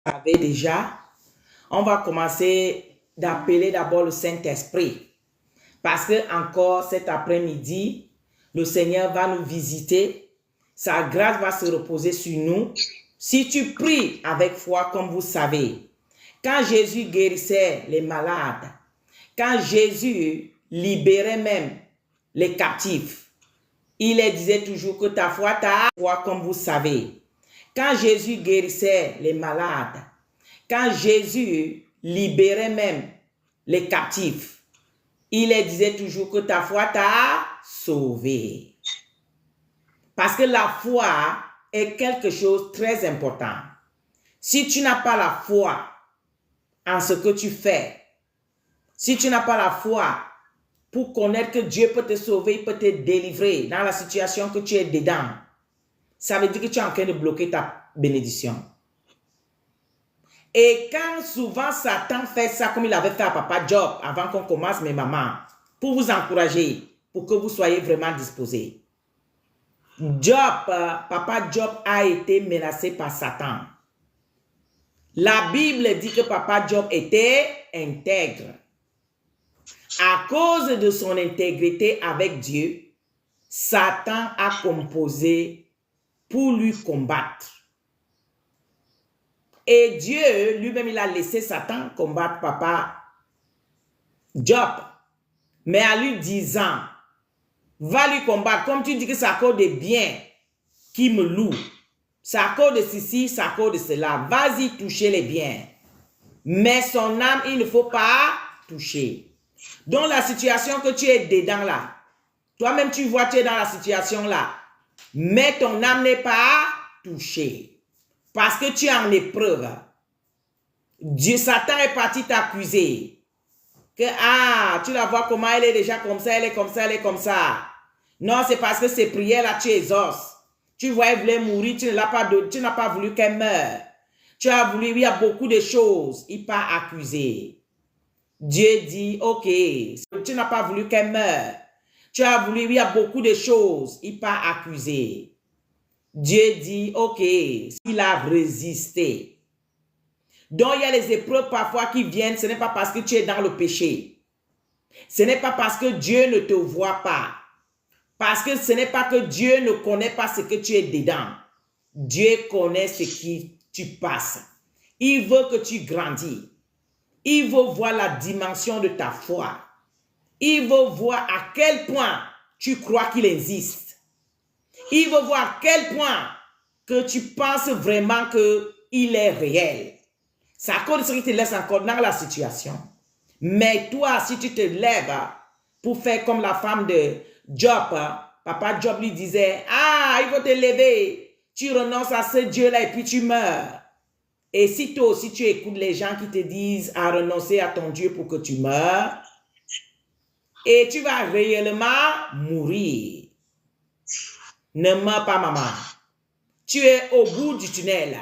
savez déjà, on va commencer d'appeler d'abord le Saint-Esprit. Parce que encore cet après-midi, le Seigneur va nous visiter. Sa grâce va se reposer sur nous. Si tu pries avec foi, comme vous savez, quand Jésus guérissait les malades, quand Jésus libérait même les captifs, il leur disait toujours que ta foi, comme vous savez. Quand Jésus guérissait les malades, quand Jésus libérait même les captifs, il leur disait toujours que ta foi t'a sauvé. Parce que la foi est quelque chose de très important. Si tu n'as pas la foi en ce que tu fais, si tu n'as pas la foi pour connaître que Dieu peut te sauver, il peut te délivrer dans la situation que tu es dedans, ça veut dire que tu es en train de bloquer ta bénédiction. Et quand souvent Satan fait ça comme il avait fait à Papa Job avant qu'on commence mes mamans, pour vous encourager, pour que vous soyez vraiment disposés. Papa Job a été menacé par Satan. La Bible dit que Papa Job était intègre. À cause de son intégrité avec Dieu, Satan a composé pour lui combattre. Et Dieu, lui-même, il a laissé Satan combattre Papa Job. Mais en lui disant, va lui combattre, comme tu dis que c'est à cause des biens qui me louent. C'est à cause de ceci, c'est à cause de cela. Vas-y toucher les biens. Mais son âme, il ne faut pas toucher. Dans la situation que tu es dedans là, toi-même tu vois, tu es dans la situation là, mais ton âme n'est pas touchée. Parce que tu es en épreuve. Dieu, Satan est parti t'accuser. Que, tu la vois comment elle est déjà comme ça, elle est comme ça, elle est comme ça. Non, c'est parce que ces prières-là, tu exauces. Tu vois, elle voulait mourir, tu n'as pas voulu qu'elle meure. Tu as voulu, il y a beaucoup de choses. Il part accuser. Dieu dit, ok, tu n'as pas voulu qu'elle meure. Tu as voulu, il y a beaucoup de choses. Il part accuser. Dieu dit, ok, il a résisté. Donc, il y a les épreuves parfois qui viennent, ce n'est pas parce que tu es dans le péché. Ce n'est pas parce que Dieu ne te voit pas. Parce que ce n'est pas que Dieu ne connaît pas ce que tu es dedans. Dieu connaît ce qui tu passes. Il veut que tu grandis. Il veut voir la dimension de ta foi. Il veut voir à quel point tu crois qu'il existe. Il veut voir à quel point que tu penses vraiment qu'il est réel. C'est à cause de ce qui te laisse encore dans la situation. Mais toi, si tu te lèves pour faire comme la femme de Job, Papa Job lui disait, il faut te lever. Tu renonces à ce Dieu-là et puis tu meurs. Et si toi aussi tu écoutes les gens qui te disent à renoncer à ton Dieu pour que tu meurs, et tu vas réellement mourir. Ne meurs pas, maman. Tu es au bout du tunnel.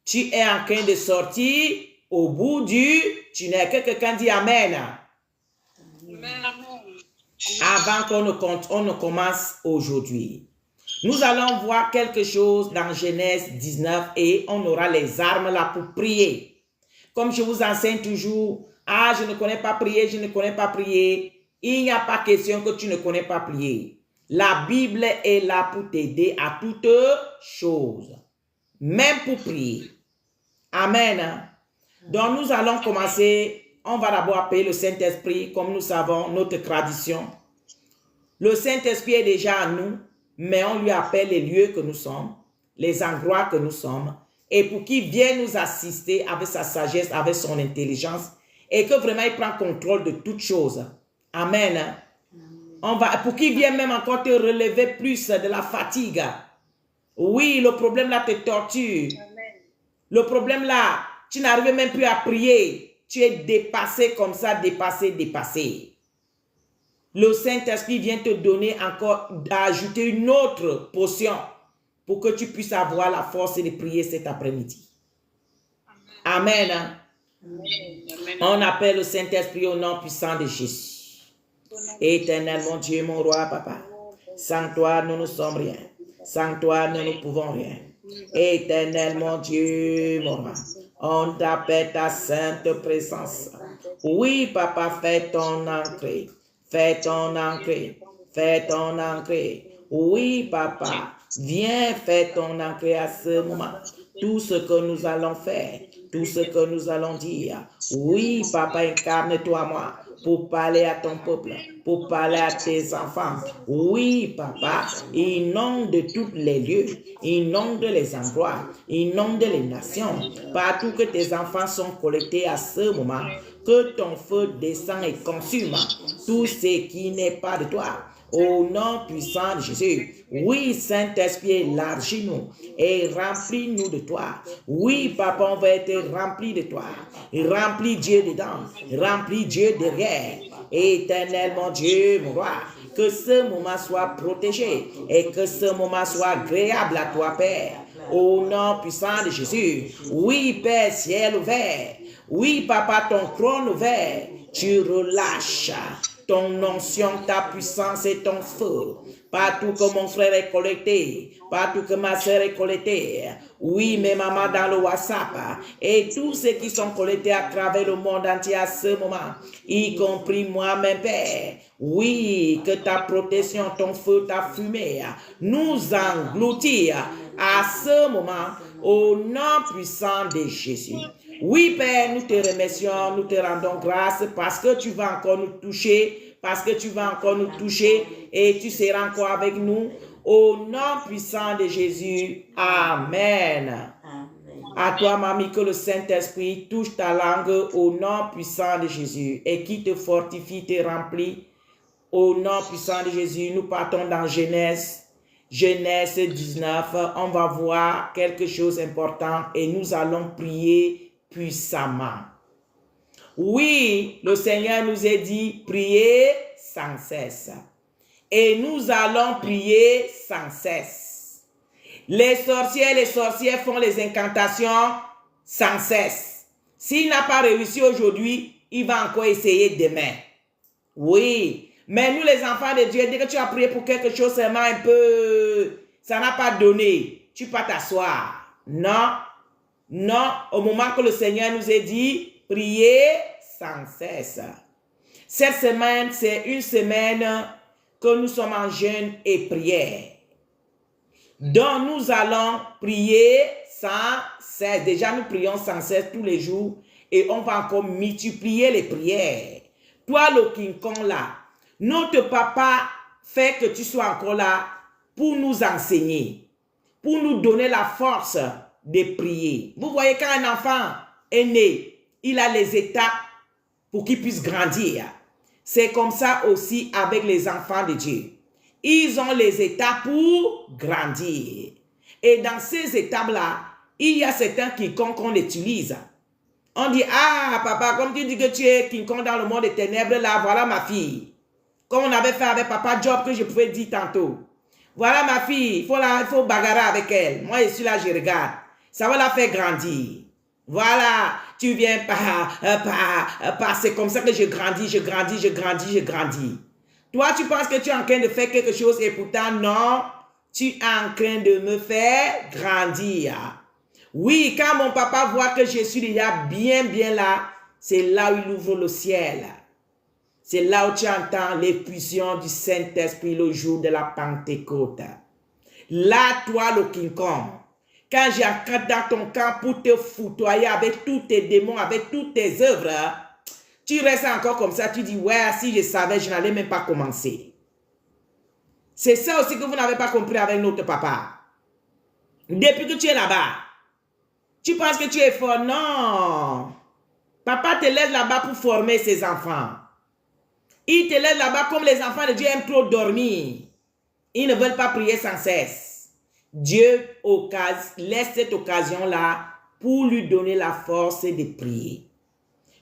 Tu es en train de sortir au bout du tunnel. Que quelqu'un dit Amen. Amen. Avant qu'on ne commence aujourd'hui. Nous allons voir quelque chose dans Genèse 19 et on aura les armes là pour prier. Comme je vous enseigne toujours, je ne connais pas prier, je ne connais pas prier. Il n'y a pas question que tu ne connais pas prier. La Bible est là pour t'aider à toutes choses, même pour prier. Amen. Donc nous allons commencer. On va d'abord appeler le Saint-Esprit, comme nous savons, notre tradition. Le Saint-Esprit est déjà en nous, mais on lui appelle les lieux que nous sommes, les endroits que nous sommes, et pour qu'il vienne nous assister avec sa sagesse, avec son intelligence, et que vraiment il prend contrôle de toutes choses. Amen. Pour qu'il vienne même encore te relever plus de la fatigue. Oui, le problème là te torture. Amen. Le problème là, tu n'arrives même plus à prier. Tu es dépassé comme ça, dépassé. Le Saint-Esprit vient te donner encore, d'ajouter une autre potion pour que tu puisses avoir la force de prier cet après-midi. Amen. Amen. On appelle le Saint-Esprit au nom puissant de Jésus. Éternel, mon Dieu, mon roi, papa. Sans toi, nous ne sommes rien. Sans toi, nous ne pouvons rien. Éternel, mon Dieu, mon roi. On t'appelle ta sainte présence. Oui, papa, fais ton entrée. Fais ton entrée. Fais ton entrée. Oui, papa, viens faire ton entrée à ce moment. Tout ce que nous allons faire, tout ce que nous allons dire. Oui, papa, incarne-toi moi pour parler à ton peuple, pour parler à tes enfants. Oui, papa, inonde tous les lieux, inonde les endroits, inonde les nations. Partout que tes enfants sont collectés à ce moment, que ton feu descend et consume tout ce qui n'est pas de toi. Au nom puissant de Jésus. Oui, Saint-Esprit, élargis-nous et remplis-nous de toi. Oui, papa, on va être rempli de toi. Remplis Dieu dedans. Remplis Dieu derrière. Éternel, mon Dieu, mon roi. Que ce moment soit protégé et que ce moment soit agréable à toi, Père. Au nom puissant de Jésus. Oui, Père, ciel ouvert. Oui, papa, ton trône ouvert. Tu relâches ton onction, ta puissance et ton feu. Partout que mon frère est collecté, partout que ma soeur est collectée, oui, mes mamans dans le WhatsApp, et tous ceux qui sont collectés à travers le monde entier à ce moment, y compris moi-même, Père. Oui, que ta protection, ton feu, ta fumée, nous engloutit à ce moment, au nom puissant de Jésus. Oui, Père, nous te remercions, nous te rendons grâce parce que tu vas encore nous toucher, parce que tu vas encore nous toucher et tu seras encore avec nous. Au nom puissant de Jésus. Amen. À toi, mamie, que le Saint-Esprit touche ta langue au nom puissant de Jésus et qui te fortifie, te remplit. Au nom puissant de Jésus, nous partons dans Genèse 19. On va voir quelque chose d'important et nous allons prier puissamment. Oui, le Seigneur nous a dit prier sans cesse. Et nous allons prier sans cesse. Les sorciers et les sorcières font les incantations sans cesse. S'il n'a pas réussi aujourd'hui, il va encore essayer demain. Oui, mais nous les enfants de Dieu, dès que tu as prié pour quelque chose seulement un peu, ça n'a pas donné, tu peux pas t'asseoir. Non, non, au moment que le Seigneur nous a dit, priez sans cesse. Cette semaine, c'est une semaine que nous sommes en jeûne et prière. Donc, nous allons prier sans cesse. Déjà, nous prions sans cesse tous les jours et on va encore multiplier les prières. Toi, le King Kong là, notre papa fait que tu sois encore là pour nous enseigner, pour nous donner la force de prier. Vous voyez, quand un enfant est né, il a les étapes pour qu'il puisse grandir. C'est comme ça aussi avec les enfants de Dieu. Ils ont les étapes pour grandir. Et dans ces étapes-là, il y a certains quiconques qu'on utilise. On dit, ah papa, comme tu dis que tu es quiconque dans le monde des ténèbres, là, voilà ma fille. Comme on avait fait avec papa Job, que je pouvais dire tantôt. Voilà ma fille, il faut bagarrer avec elle. Moi, je suis là, je regarde. Ça va la faire grandir. Voilà, tu viens par, c'est comme ça que je grandis. Toi, tu penses que tu es en train de faire quelque chose et pourtant, non, tu es en train de me faire grandir. Oui, quand mon papa voit que je suis déjà bien là, c'est là où il ouvre le ciel. C'est là où tu entends l'effusion du Saint-Esprit le jour de la Pentecôte. Là, toi, le King Kong, quand j'entre dans ton camp pour te foutoyer avec tous tes démons, avec toutes tes œuvres, tu restes encore comme ça, tu dis, ouais, si je savais, je n'allais même pas commencer. C'est ça aussi que vous n'avez pas compris avec notre papa. Depuis que tu es là-bas, tu penses que tu es fort? Non. Papa te laisse là-bas pour former ses enfants. Il te laisse là-bas comme les enfants de Dieu aiment trop dormir. Ils ne veulent pas prier sans cesse. Dieu laisse cette occasion-là pour lui donner la force de prier.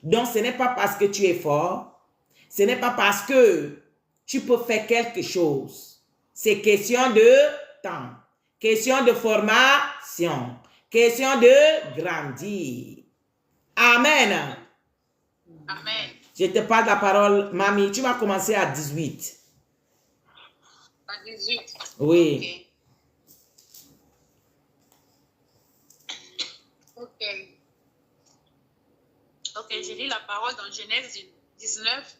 Donc, ce n'est pas parce que tu es fort. Ce n'est pas parce que tu peux faire quelque chose. C'est question de temps. Question de formation. Question de grandir. Amen. Amen. Je te parle la parole, mamie. Tu vas commencer à 18. À 18. Oui. Ok. Ok, je lis la parole dans Genèse 19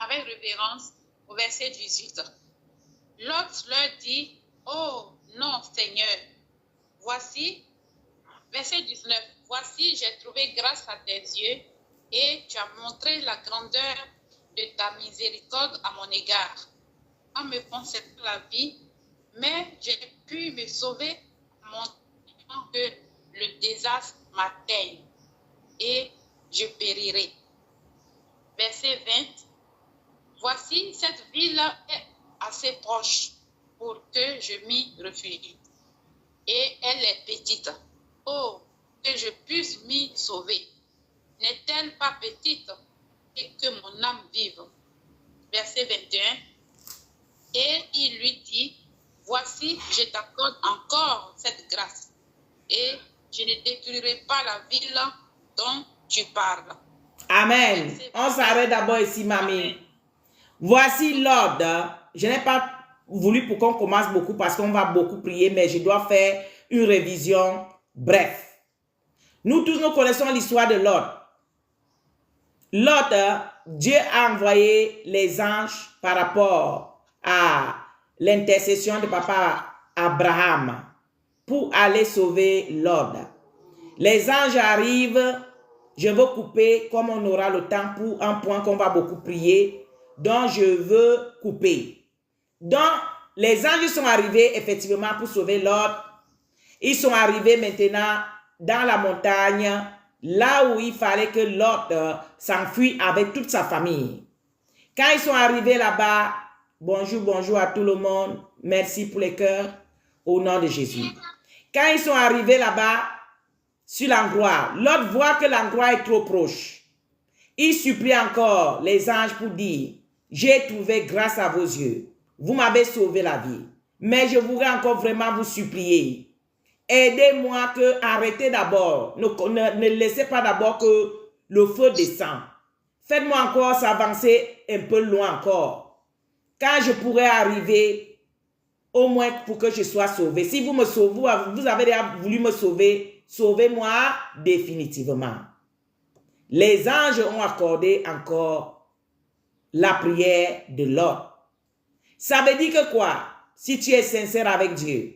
avec référence au verset 18. Lot leur dit, oh non Seigneur, voici, verset 19, voici j'ai trouvé grâce à tes yeux et tu as montré la grandeur de ta miséricorde à mon égard. En me concernant la vie, mais j'ai pu me sauver en montrant que le désastre m'atteigne et je périrai. Verset 20. Voici, cette ville est assez proche pour que je m'y refugie. Et elle est petite. Oh, que je puisse m'y sauver. N'est-elle pas petite et que mon âme vive? Verset 21. Et il lui dit, voici, je t'accorde encore cette grâce. Et je ne détruirai pas la ville dont tu parles. Amen. On s'arrête d'abord ici, mamie. Amen. Voici l'ordre. Je n'ai pas voulu pour qu'on commence beaucoup parce qu'on va beaucoup prier, mais je dois faire une révision bref. Nous tous, nous connaissons l'histoire de Lot. Lot, Dieu a envoyé les anges par rapport à l'intercession de papa Abraham pour aller sauver Lot. Les anges arrivent, je veux couper, comme on aura le temps pour un point qu'on va beaucoup prier, donc je veux couper. Donc, les anges sont arrivés effectivement pour sauver Lot. Ils sont arrivés maintenant dans la montagne, là où il fallait que Lot s'enfuit avec toute sa famille. Quand ils sont arrivés là-bas, bonjour à tout le monde, merci pour les cœurs, au nom de Jésus. Quand ils sont arrivés là-bas, sur l'endroit, Lot voit que l'endroit est trop proche. Il supplie encore les anges pour dire, j'ai trouvé grâce à vos yeux, vous m'avez sauvé la vie, mais je voudrais encore vraiment vous supplier. Aidez-moi que arrêtez d'abord. Ne laissez pas d'abord que le feu descende. Faites-moi encore s'avancer un peu loin encore. Quand je pourrai arriver, au moins pour que je sois sauvé. Si vous me sauvez, vous avez déjà voulu me sauver, sauvez-moi définitivement. Les anges ont accordé encore la prière de Lot. Ça veut dire que quoi? Si tu es sincère avec Dieu,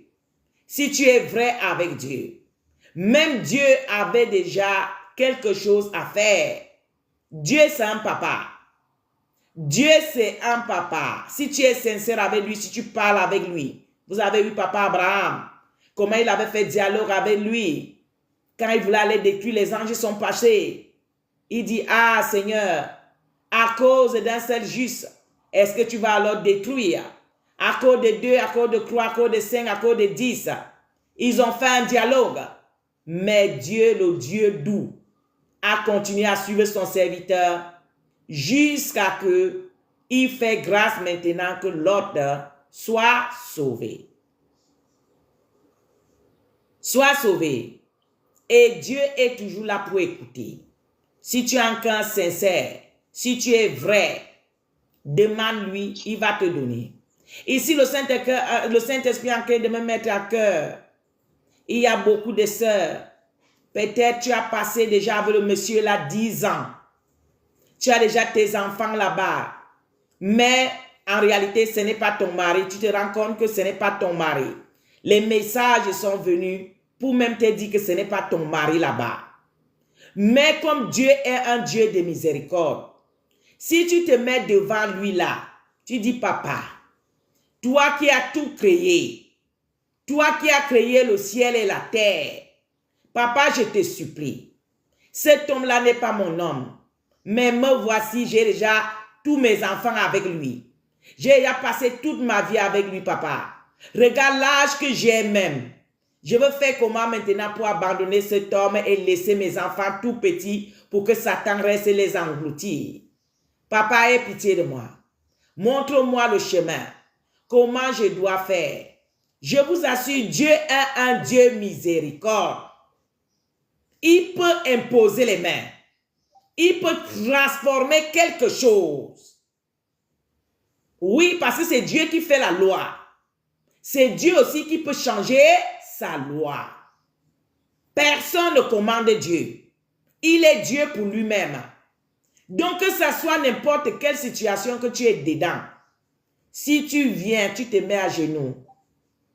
si tu es vrai avec Dieu, même Dieu avait déjà quelque chose à faire. Dieu, c'est un papa. Dieu, c'est un papa. Si tu es sincère avec lui, si tu parles avec lui, vous avez vu papa Abraham, comment il avait fait dialogue avec lui. Quand il voulait aller détruire, les anges sont passés. Il dit, ah Seigneur, à cause d'un seul juste, est-ce que tu vas alors détruire? À cause de 2, à cause de 3, à cause de 5, à cause de 10. Ils ont fait un dialogue. Mais Dieu, le Dieu doux, a continué à suivre son serviteur jusqu'à ce qu'il fait grâce maintenant que l'autre soit sauvé. Soit sauvé. Et Dieu est toujours là pour écouter. Si tu as un cœur sincère, si tu es vrai, demande-lui, il va te donner. Ici, le Saint-Esprit est en train de me mettre à cœur. Il y a beaucoup de sœurs. Peut-être tu as passé déjà avec le monsieur là 10 ans. Tu as déjà tes enfants là-bas. Mais en réalité, ce n'est pas ton mari. Tu te rends compte que ce n'est pas ton mari. Les messages sont venus pour même te dire que ce n'est pas ton mari là-bas. Mais comme Dieu est un Dieu de miséricorde, si tu te mets devant lui là, tu dis papa, toi qui as tout créé, toi qui as créé le ciel et la terre, papa, je te supplie, cet homme-là n'est pas mon homme, mais me voici, j'ai déjà tous mes enfants avec lui. J'ai déjà passé toute ma vie avec lui, papa. Regarde l'âge que j'ai même. Je veux faire comment maintenant pour abandonner cet homme et laisser mes enfants tout petits pour que Satan reste les engloutir. Papa, aie pitié de moi. Montre-moi le chemin. Comment je dois faire? Je vous assure, Dieu est un Dieu miséricorde. Il peut imposer les mains. Il peut transformer quelque chose. Oui, parce que c'est Dieu qui fait la loi. C'est Dieu aussi qui peut changer sa loi. Personne ne commande Dieu. Il est Dieu pour lui-même. Donc, que ce soit n'importe quelle situation que tu es dedans, si tu viens, tu te mets à genoux,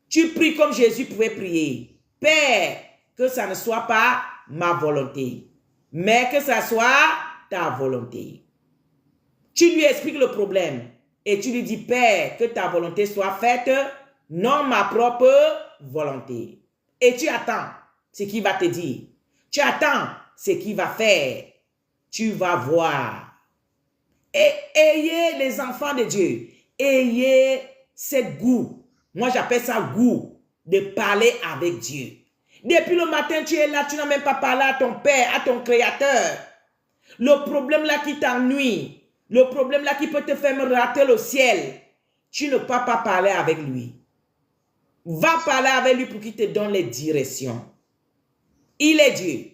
tu pries comme Jésus pouvait prier. Père, que ça ne soit pas ma volonté, mais que ça soit ta volonté. Tu lui expliques le problème et tu lui dis, Père, que ta volonté soit faite, non ma propre volonté. Et tu attends ce qu'il va te dire. Tu attends ce qu'il va faire. Tu vas voir. Et ayez les enfants de Dieu, ayez ce goût. Moi, j'appelle ça goût de parler avec Dieu. Depuis le matin, tu es là, tu n'as même pas parlé à ton Père, à ton Créateur. Le problème là qui t'ennuie, le problème là qui peut te faire rater le ciel, tu ne peux pas parler avec lui. Va parler avec lui pour qu'il te donne les directions. Il est Dieu.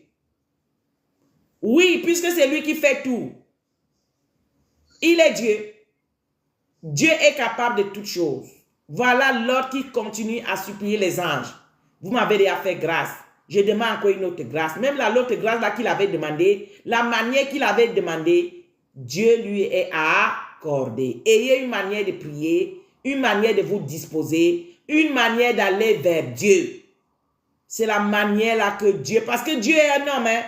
Oui, puisque c'est lui qui fait tout. Il est Dieu. Dieu est capable de toutes choses. Voilà l'autre qui continue à supplier les anges. Vous m'avez déjà fait grâce. Je demande encore une autre grâce. Même l'autre grâce là qu'il avait demandé, la manière qu'il avait demandé, Dieu lui est accordé. Ayez une manière de prier, une manière de vous disposer, une manière d'aller vers Dieu. C'est la manière là que Dieu, parce que Dieu est un homme, hein.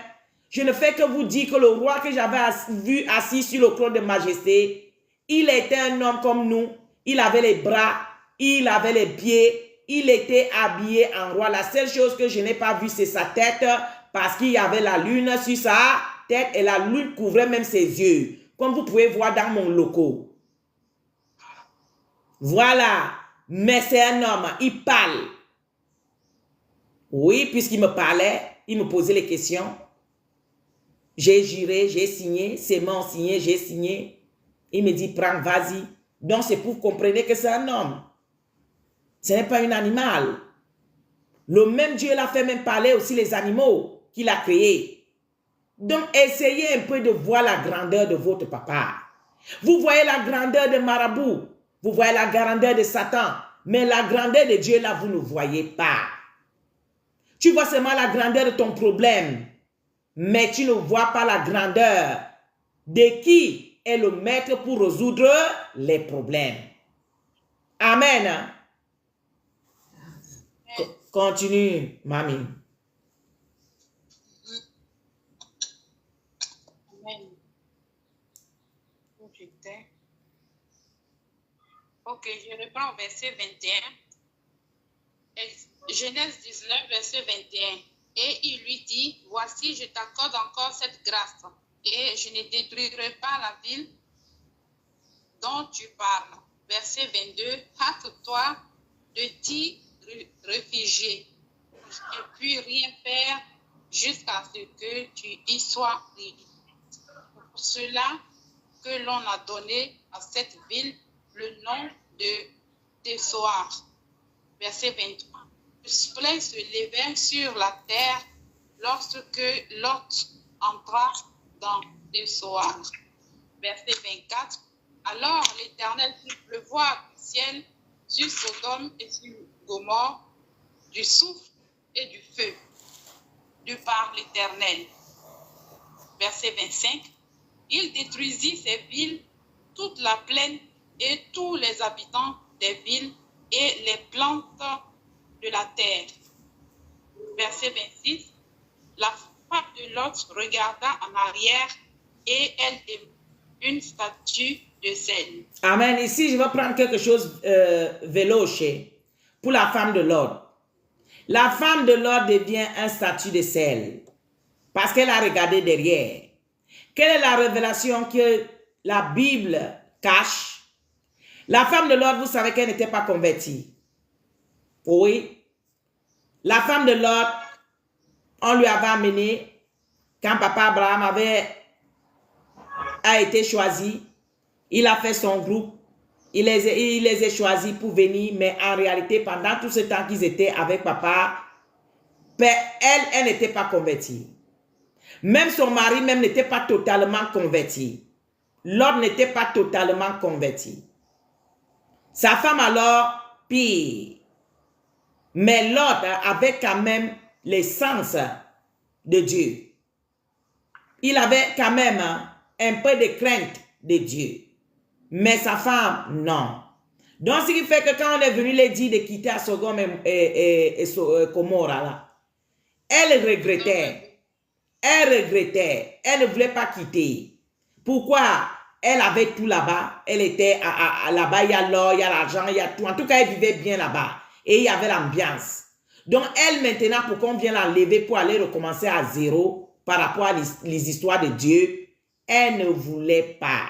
Je ne fais que vous dire que le roi que j'avais vu assis sur le trône de majesté, il était un homme comme nous. Il avait les bras, il avait les pieds, il était habillé en roi. La seule chose que je n'ai pas vue, c'est sa tête, parce qu'il y avait la lune sur sa tête et la lune couvrait même ses yeux, comme vous pouvez voir dans mon logo. Voilà, mais c'est un homme, il parle. Oui, puisqu'il me parlait, il me posait les questions. J'ai juré, j'ai signé, ses mains ont signé, j'ai signé. Il me dit, prends, vas-y. Donc, c'est pour comprendre que c'est un homme. Ce n'est pas un animal. Le même Dieu l'a fait même parler aussi les animaux qu'il a créés. Donc, essayez un peu de voir la grandeur de votre papa. Vous voyez la grandeur de Marabout. Vous voyez la grandeur de Satan. Mais la grandeur de Dieu, là, vous ne voyez pas. Tu vois seulement la grandeur de ton problème. Mais tu ne vois pas la grandeur de qui est le maître pour résoudre les problèmes. Amen. Continue, mamie. Amen. Ok, je reprends au verset 21. Genèse 19, verset 21. Et il lui dit, voici, je t'accorde encore cette grâce, et je ne détruirai pas la ville dont tu parles. Verset 22, hâte-toi de t'y réfugier, et puis rien faire jusqu'à ce que tu y sois réduit. Pour cela que l'on a donné à cette ville le nom de Tsoar. Verset 23. Le soleil se levait sur la terre lorsque Lot entra dans Tsoar. Verset 24. Alors l'Éternel fit pleuvoir du ciel sur Sodome et sur Gomorrhe du souffle et du feu, de par l'Éternel. Verset 25. Il détruisit ces villes, toute la plaine et tous les habitants des villes et les plantes de la terre. Verset 26. La femme de Lot regarda en arrière et elle devint une statue de sel. Amen. Ici, je vais prendre quelque chose veloce pour la femme de Lot. La femme de Lot devient un statue de sel parce qu'elle a regardé derrière. Quelle est la révélation que la Bible cache? La femme de Lot, vous savez qu'elle n'était pas convertie. Oui. La femme de Lot, on lui avait amené, quand papa Abraham a été choisi, il a fait son groupe, il les a choisis pour venir, mais en réalité, pendant tout ce temps qu'ils étaient avec papa, elle n'était pas convertie. Même son mari même n'était pas totalement converti. L'autre n'était pas totalement converti. Sa femme alors, pire. Mais l'autre avait quand même l'essence de Dieu. il avait quand même un peu de crainte de Dieu. Mais sa femme, non. Donc, ce qui fait que quand on est venu les dire de quitter à Sodome et Gomorrhe, là, elle regrettait. Elle regrettait. Elle ne voulait pas quitter. Pourquoi? Elle avait tout là-bas. Elle était là-bas, il y a l'or, il y a l'argent, il y a tout. En tout cas, elle vivait bien là-bas. Et il y avait l'ambiance. Donc, elle, maintenant, pour qu'on vienne l'enlever pour aller recommencer à zéro par rapport à les histoires de Dieu, elle ne voulait pas.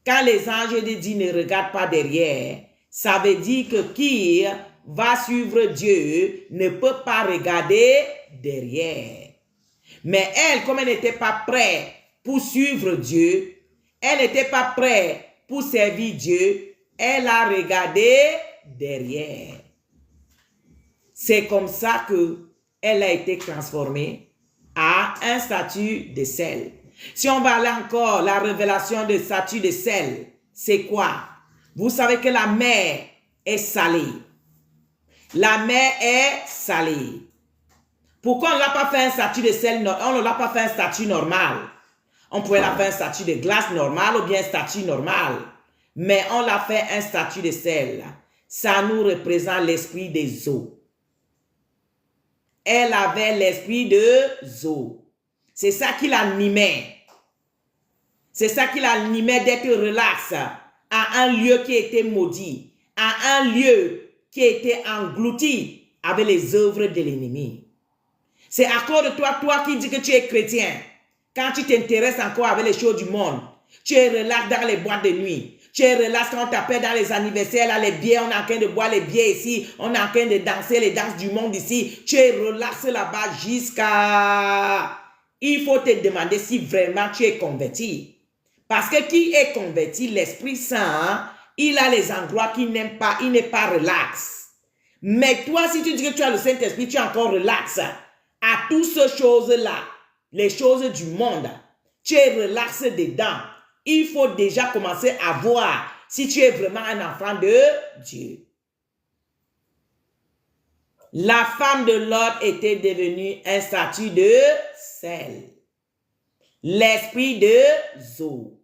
Quand les anges de Dieu ne regardent pas derrière, ça veut dire que qui va suivre Dieu ne peut pas regarder derrière. Mais elle, comme elle n'était pas prête pour suivre Dieu, elle n'était pas prête pour servir Dieu, elle a regardé derrière. C'est comme ça qu'elle a été transformée à un statut de sel. Si on va aller encore, la révélation de statut de sel, c'est quoi? Vous savez que la mer est salée. La mer est salée. Pourquoi on ne l'a pas fait un statut de sel? On ne l'a pas fait un statut normal. On pouvait la faire un statut de glace normal ou bien un statut normal. Mais on l'a fait un statut de sel. Ça nous représente l'esprit des eaux. Elle avait l'esprit de eaux. C'est ça qui l'animait. C'est ça qui l'animait d'être relax à un lieu qui était maudit, à un lieu qui était englouti avec les œuvres de l'ennemi. C'est à cause de toi, toi qui dis que tu es chrétien, quand tu t'intéresses encore avec les choses du monde, tu es relax dans les boîtes de nuit, tu es relax quand on t'appelle dans les anniversaires, là, les bières, on est en train de boire les bières ici, on est en train de danser les danses du monde ici, tu es relax là-bas jusqu'à... Il faut te demander si vraiment tu es converti. Parce que qui est converti, l'Esprit Saint, il a les endroits qu'il n'aime pas, il n'est pas relax. Mais toi, si tu dis que tu as le Saint-Esprit, tu es encore relax à toutes ces choses-là, les choses du monde. Tu es relax dedans. Il faut déjà commencer à voir si tu es vraiment un enfant de Dieu. La femme de Lot était devenue un statut de sel. L'esprit de Zo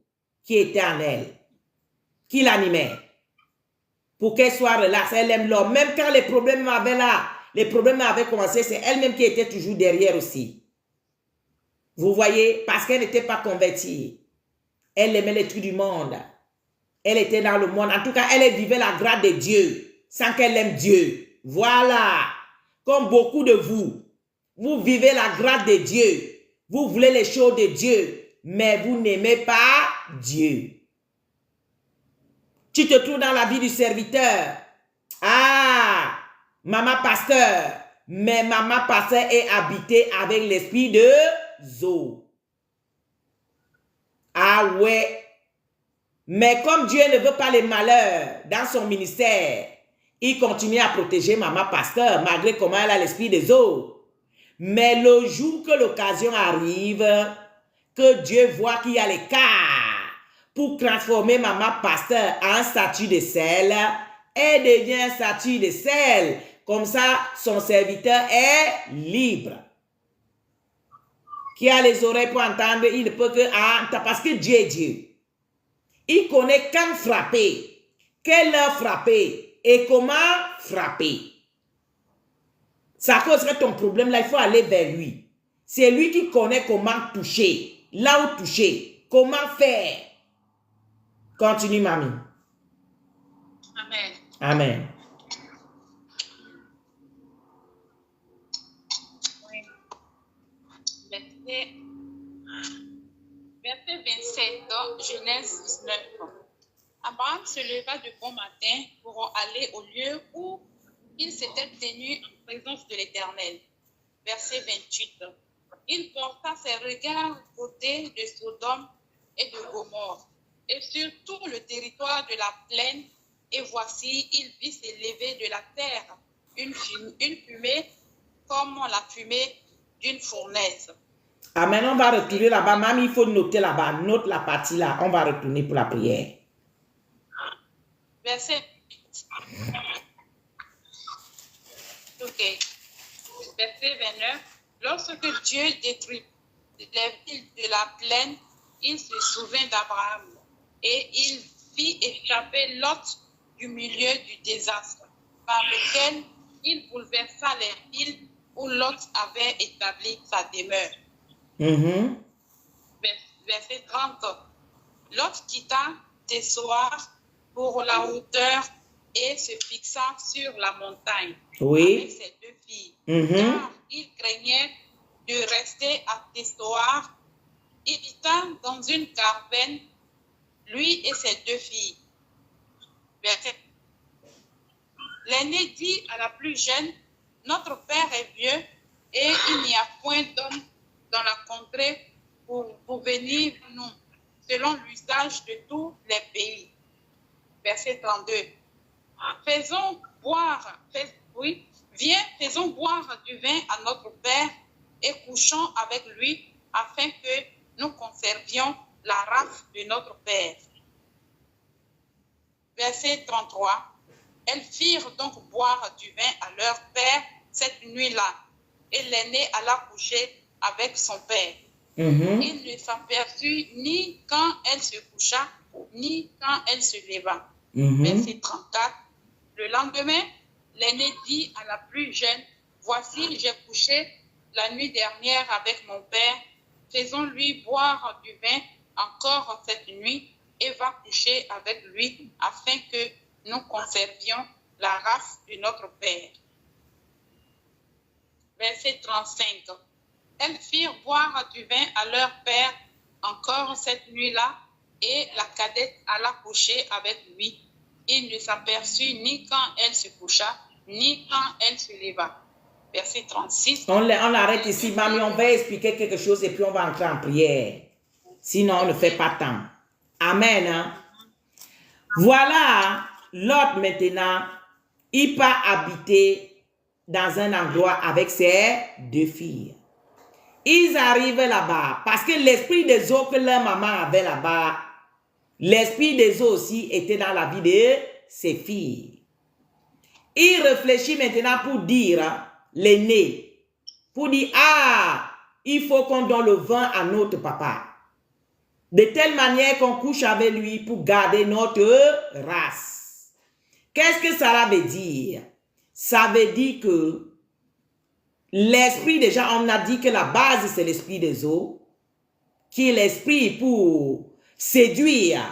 qui était en elle, qui l'animait. Pour qu'elle soit relaxe, elle aime l'homme. Même quand les problèmes avaient là, les problèmes avaient commencé, c'est elle-même qui était toujours derrière aussi. Vous voyez, parce qu'elle n'était pas convertie. Elle aimait les trucs du monde. Elle était dans le monde. En tout cas, elle vivait la grâce de Dieu sans qu'elle aime Dieu. Voilà. Comme beaucoup de vous, vous vivez la grâce de Dieu. Vous voulez les choses de Dieu, mais vous n'aimez pas Dieu. Tu te trouves dans la vie du serviteur. Ah, maman pasteur. Mais maman pasteur est habitée avec l'esprit de Zo. Ah ouais. Mais comme Dieu ne veut pas les malheurs dans son ministère, il continue à protéger maman pasteur malgré comment elle a l'esprit de Zo. Mais le jour que l'occasion arrive, que Dieu voit qu'il y a l'écart pour transformer maman pasteur en un statut de sel, elle devient un statut de sel. Comme ça, son serviteur est libre. Qui a les oreilles pour entendre, il ne peut que... Ah, parce que Dieu est Dieu. Il connaît quand frapper, quelle heure frapper et comment frapper. Ça cause que ton problème, là, il faut aller vers lui. C'est lui qui connaît comment toucher, là où toucher, comment faire. Continue, mamie. Amen. Amen. Oui. Verset 27, dans Genèse 19. Abraham se leva de bon matin pour aller au lieu où il s'était tenu en présence de l'Éternel. Verset 28. Il porta ses regards du côté de Sodome et de Gomorrhe, et sur tout le territoire de la plaine, et voici, il vit s'élever de la terre une fumée comme la fumée d'une fournaise. Amen, on va retourner là-bas. Mamie, il faut noter là-bas. Note la partie là. On va retourner pour la prière. Verset. Ok. Verset 29. Lorsque Dieu détruit les villes de la plaine, il se souvint d'Abraham et il fit échapper Lot du milieu du désastre, par lequel il bouleversa les villes où Lot avait établi sa demeure. Verset 30. Lot quitta Tsoar pour la hauteur et se fixa sur la montagne avec ses deux filles. Car il craignait de rester à Tsoar. Il habita dans une caravane, lui et ses deux filles. Verset. L'aîné dit à la plus jeune, notre père est vieux et il n'y a point d'homme dans la contrée pour venir nous, selon l'usage de tous les pays. Verset 32. Viens, faisons boire du vin à notre père et couchons avec lui afin que nous conservions la race de notre père. Verset 33. Elles firent donc boire du vin à leur père cette nuit-là, et l'aîné alla coucher avec son père. Il ne s'aperçut ni quand elle se coucha, ni quand elle se leva. Verset 34. Le lendemain, l'aîné dit à la plus jeune, voici, j'ai couché la nuit dernière avec mon père, faisons-lui boire du vin encore cette nuit et va coucher avec lui afin que nous conservions la race de notre père. Verset 35. Elles firent boire du vin à leur père encore cette nuit-là, et la cadette alla coucher avec lui. Il ne s'aperçut ni quand elle se coucha, ni quand elle se leva. Verset 36. On arrête ici, mamie, on va expliquer quelque chose et puis on va entrer en prière. Sinon, on ne fait pas tant. Amen. Hein? Voilà, Lot maintenant, il part habiter dans un endroit avec ses deux filles. Ils arrivent là-bas parce que l'esprit des eaux que leur maman avait là-bas, l'esprit des eaux aussi était dans la vie de ses filles. Il réfléchit maintenant pour dire, l'aîné, pour dire, ah, il faut qu'on donne le vin à notre papa. De telle manière qu'on couche avec lui pour garder notre race. Qu'est-ce que ça veut dire? Ça veut dire que l'esprit, déjà, on a dit que la base, c'est l'esprit des eaux, qui est l'esprit pour séduire,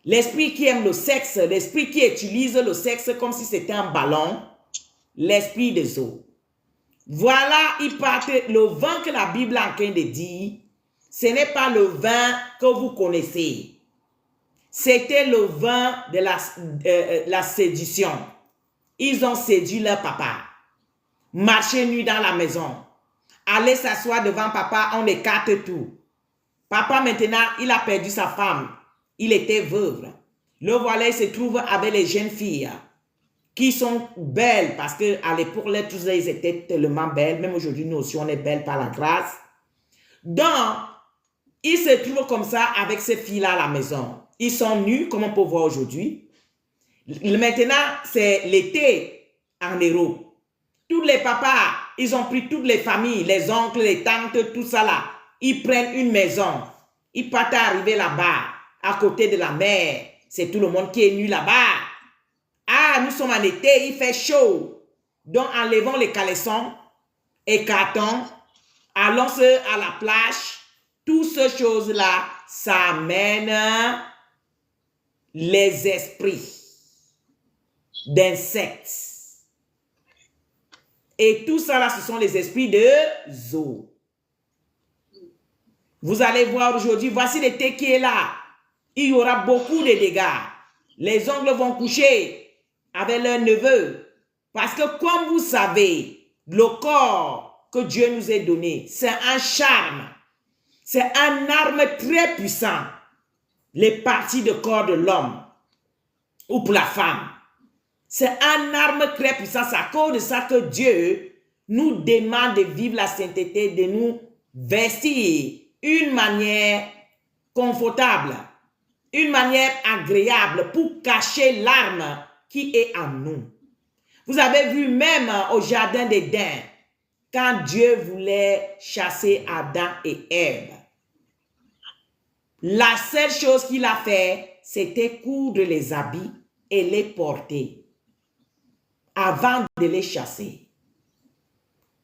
l'esprit qui aime le sexe, l'esprit qui utilise le sexe comme si c'était un ballon, l'esprit des eaux. Voilà, il part, le vin que la Bible est en train de dire, ce n'est pas le vin que vous connaissez. C'était le vin de la séduction. Ils ont séduit leur papa. Marcher nu dans la maison. Aller s'asseoir devant papa, on écarte tout. Papa maintenant, il a perdu sa femme. Il était veuve. Le voilà, il se trouve avec les jeunes filles qui sont belles parce qu'à l'époque, tous ils étaient tellement belles. Même aujourd'hui, nous aussi, on est belles par la grâce. Donc, il se trouve comme ça avec ces filles-là à la maison. Ils sont nus, comme on peut voir aujourd'hui. Maintenant, c'est l'été en Europe. Tous les papas, ils ont pris toutes les familles, les oncles, les tantes, tout ça là. Ils prennent une maison. Ils partent arriver là-bas, à côté de la mer. C'est tout le monde qui est nu là-bas. Ah, nous sommes en été, il fait chaud. Donc, enlevons les caleçons, écartons, allons à la plage. Toutes ces choses-là, ça amène les esprits d'insectes. Et tout ça là, ce sont les esprits de Zo. Vous allez voir aujourd'hui, voici l'été qui est là. Il y aura beaucoup de dégâts. Les oncles vont coucher avec leurs neveux. Parce que comme vous savez, le corps que Dieu nous a donné, c'est un charme. C'est un arme très puissant. Les parties de corps de l'homme ou pour la femme. C'est un arme très puissante. C'est à cause de ça que Dieu nous demande de vivre la sainteté, de nous vestir une manière confortable, une manière agréable pour cacher l'arme qui est en nous. Vous avez vu même au jardin d'Éden, quand Dieu voulait chasser Adam et Ève, la seule chose qu'il a fait, c'était coudre les habits et les porter avant de les chasser.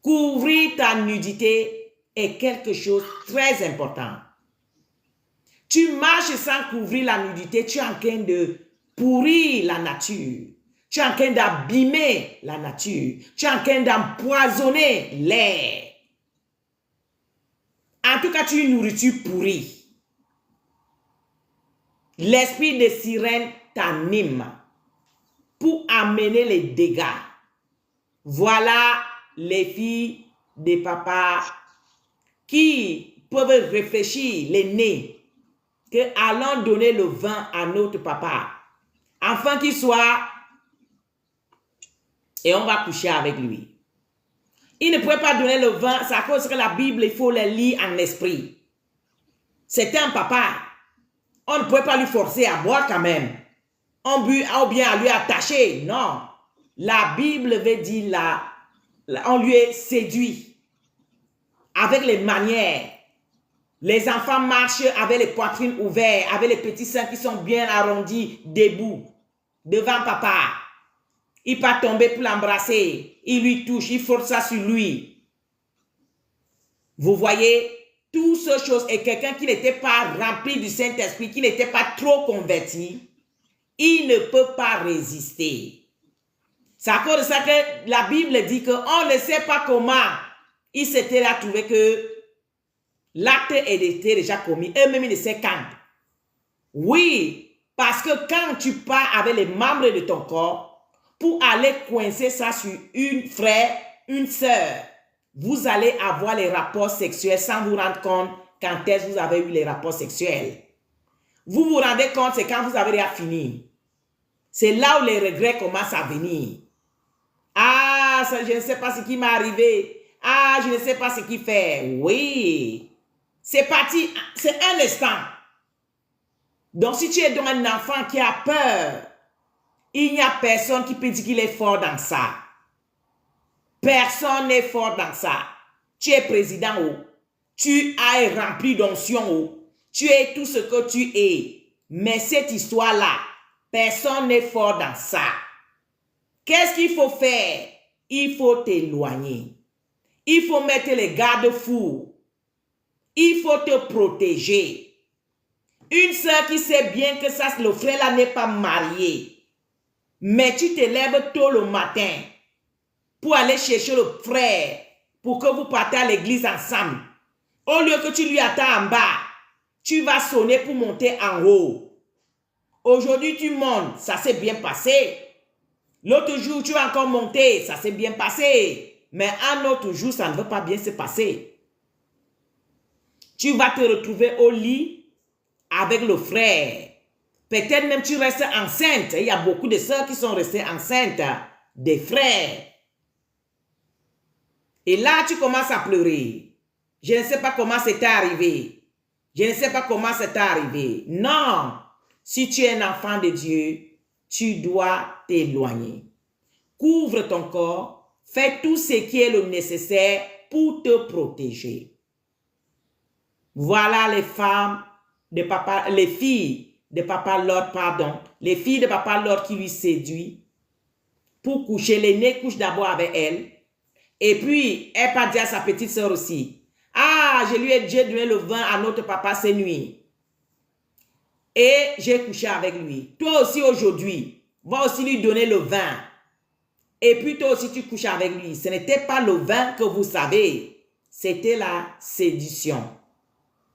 Couvrir ta nudité est quelque chose de très important. Tu marches sans couvrir la nudité, tu es en train de pourrir la nature. Tu es en train d'abîmer la nature. Tu es en train d'empoisonner l'air. En tout cas, tu es une nourriture pourrie. L'esprit de sirène t'anime pour amener les dégâts. Voilà les filles des papas qui peuvent réfléchir, les nés, que allons donner le vin à notre papa, afin qu'il soit, et on va coucher avec lui. Il ne pouvait pas donner le vin, c'est à cause que la Bible, il faut la lire en esprit. C'était un papa. On ne pouvait pas lui forcer à boire quand même. Ou bien à lui attacher. Non. La Bible veut dire on lui est séduit avec les manières. Les enfants marchent avec les poitrines ouvertes, avec les petits seins qui sont bien arrondis, debout, devant papa. Il peut tomber pour l'embrasser. Il lui touche, il force ça sur lui. Vous voyez, toutes ces choses, et quelqu'un qui n'était pas rempli du Saint-Esprit, qui n'était pas trop converti, il ne peut pas résister. C'est à cause de ça que la Bible dit qu'on ne sait pas comment il s'était là trouvé que l'acte était déjà commis. Eux-mêmes, ils ne savent quand. Oui, parce que quand tu pars avec les membres de ton corps pour aller coincer ça sur une frère, une sœur, vous allez avoir les rapports sexuels sans vous rendre compte quand est-ce que vous avez eu les rapports sexuels. Vous vous rendez compte, c'est quand vous avez déjà fini. C'est là où les regrets commencent à venir. Ah, ça, je ne sais pas ce qui m'est arrivé. Ah, je ne sais pas ce qu'il fait. Oui. C'est parti, c'est un instant. Donc, si tu es dans un enfant qui a peur, il n'y a personne qui peut dire qu'il est fort dans ça. Personne n'est fort dans ça. Tu es président, tu es rempli d'onction, tu es tout ce que tu es. Mais cette histoire-là, personne n'est fort dans ça. Qu'est-ce qu'il faut faire? Il faut t'éloigner. Il faut mettre les garde-fous. Il faut te protéger. Une sœur qui sait bien que ça, le frère-là n'est pas marié, mais tu te lèves tôt le matin pour aller chercher le frère, pour que vous partez à l'église ensemble. Au lieu que tu lui attends en bas, tu vas sonner pour monter en haut. Aujourd'hui, tu montes, ça s'est bien passé. L'autre jour, tu vas encore monter, ça s'est bien passé. Mais un autre jour, ça ne va pas bien se passer. Tu vas te retrouver au lit avec le frère. Peut-être même tu restes enceinte. Il y a beaucoup de sœurs qui sont restées enceintes, des frères. Et là, tu commences à pleurer. Je ne sais pas comment c'est arrivé. Je ne sais pas comment c'est arrivé. Non. Si tu es un enfant de Dieu, tu dois t'éloigner. Couvre ton corps. Fais tout ce qui est le nécessaire pour te protéger. Voilà les femmes de papa, les filles de papa Lord, pardon. Les filles de papa Lord qui lui séduit pour coucher. L'aînée couche d'abord avec elle. Et puis, elle peut dire à sa petite soeur aussi. Ah, je lui ai déjà donné le vin à notre papa cette nuit. Et j'ai couché avec lui. Toi aussi aujourd'hui, va aussi lui donner le vin. Et puis toi aussi tu couches avec lui. Ce n'était pas le vin que vous savez. C'était la séduction.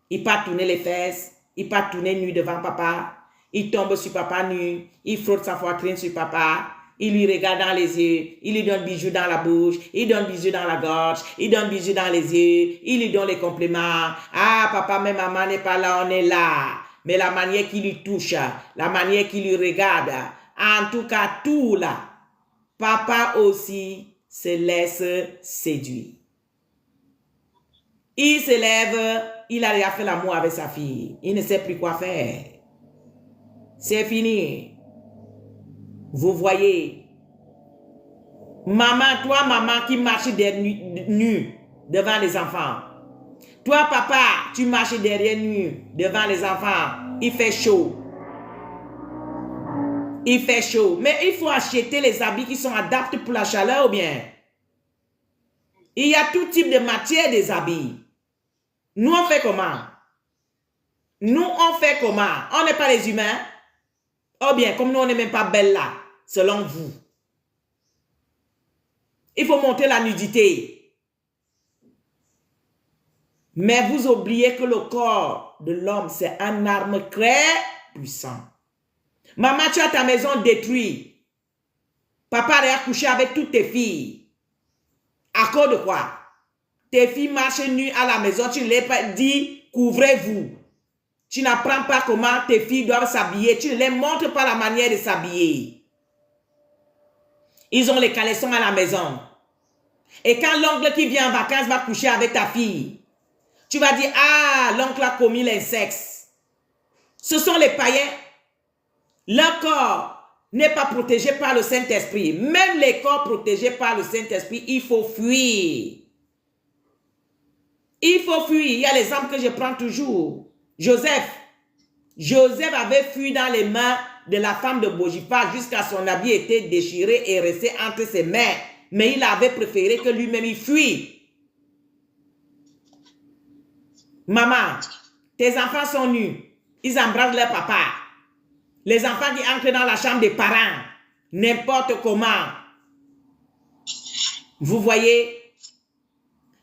Il part tourner les fesses. Il part tourner nu devant papa. Il tombe sur papa nu. Il frotte sa poitrine sur papa. Il lui regarde dans les yeux. Il lui donne bisous dans la bouche. Il donne bisous dans la gorge. Il donne bisous dans les yeux. Il lui donne les compliments. Ah, papa, mais maman n'est pas là, on est là. Mais la manière qu'il lui touche, la manière qu'il lui regarde, en tout cas, tout là, papa aussi se laisse séduire. Il se lève, il a déjà fait l'amour avec sa fille. Il ne sait plus quoi faire. C'est fini. Vous voyez, Maman, toi, maman qui marche nu devant les enfants. Toi, papa, tu marches derrière nu devant les enfants. Il fait chaud. Il fait chaud. Mais il faut acheter les habits qui sont adaptés pour la chaleur ou bien. Il y a tout type de matière des habits. Nous, on fait comment? Nous, on fait comment? On n'est pas les humains? Oh bien, comme nous, on n'est même pas belles là, selon vous. Il faut montrer la nudité. Mais vous oubliez que le corps de l'homme, c'est un arme très puissant. Maman, tu as ta maison détruite. Papa a couché avec toutes tes filles. À cause de quoi? Tes filles marchent nues à la maison, tu ne les pas dit, couvrez-vous. Tu n'apprends pas comment tes filles doivent s'habiller. Tu ne les montres pas la manière de s'habiller. Ils ont les caleçons à la maison. Et quand l'oncle qui vient en vacances va coucher avec ta fille, tu vas dire, ah, l'oncle a commis l'inceste. Ce sont les païens. Leur corps n'est pas protégé par le Saint-Esprit. Même les corps protégés par le Saint-Esprit, il faut fuir. Il faut fuir. Il y a l'exemple que je prends toujours. Joseph avait fui dans les mains de la femme de Potiphar jusqu'à son habit était déchiré et resté entre ses mains. Mais il avait préféré que lui-même il fuit. Maman, tes enfants sont nus. Ils embrassent leur papa. Les enfants qui entrent dans la chambre des parents, n'importe comment. Vous voyez?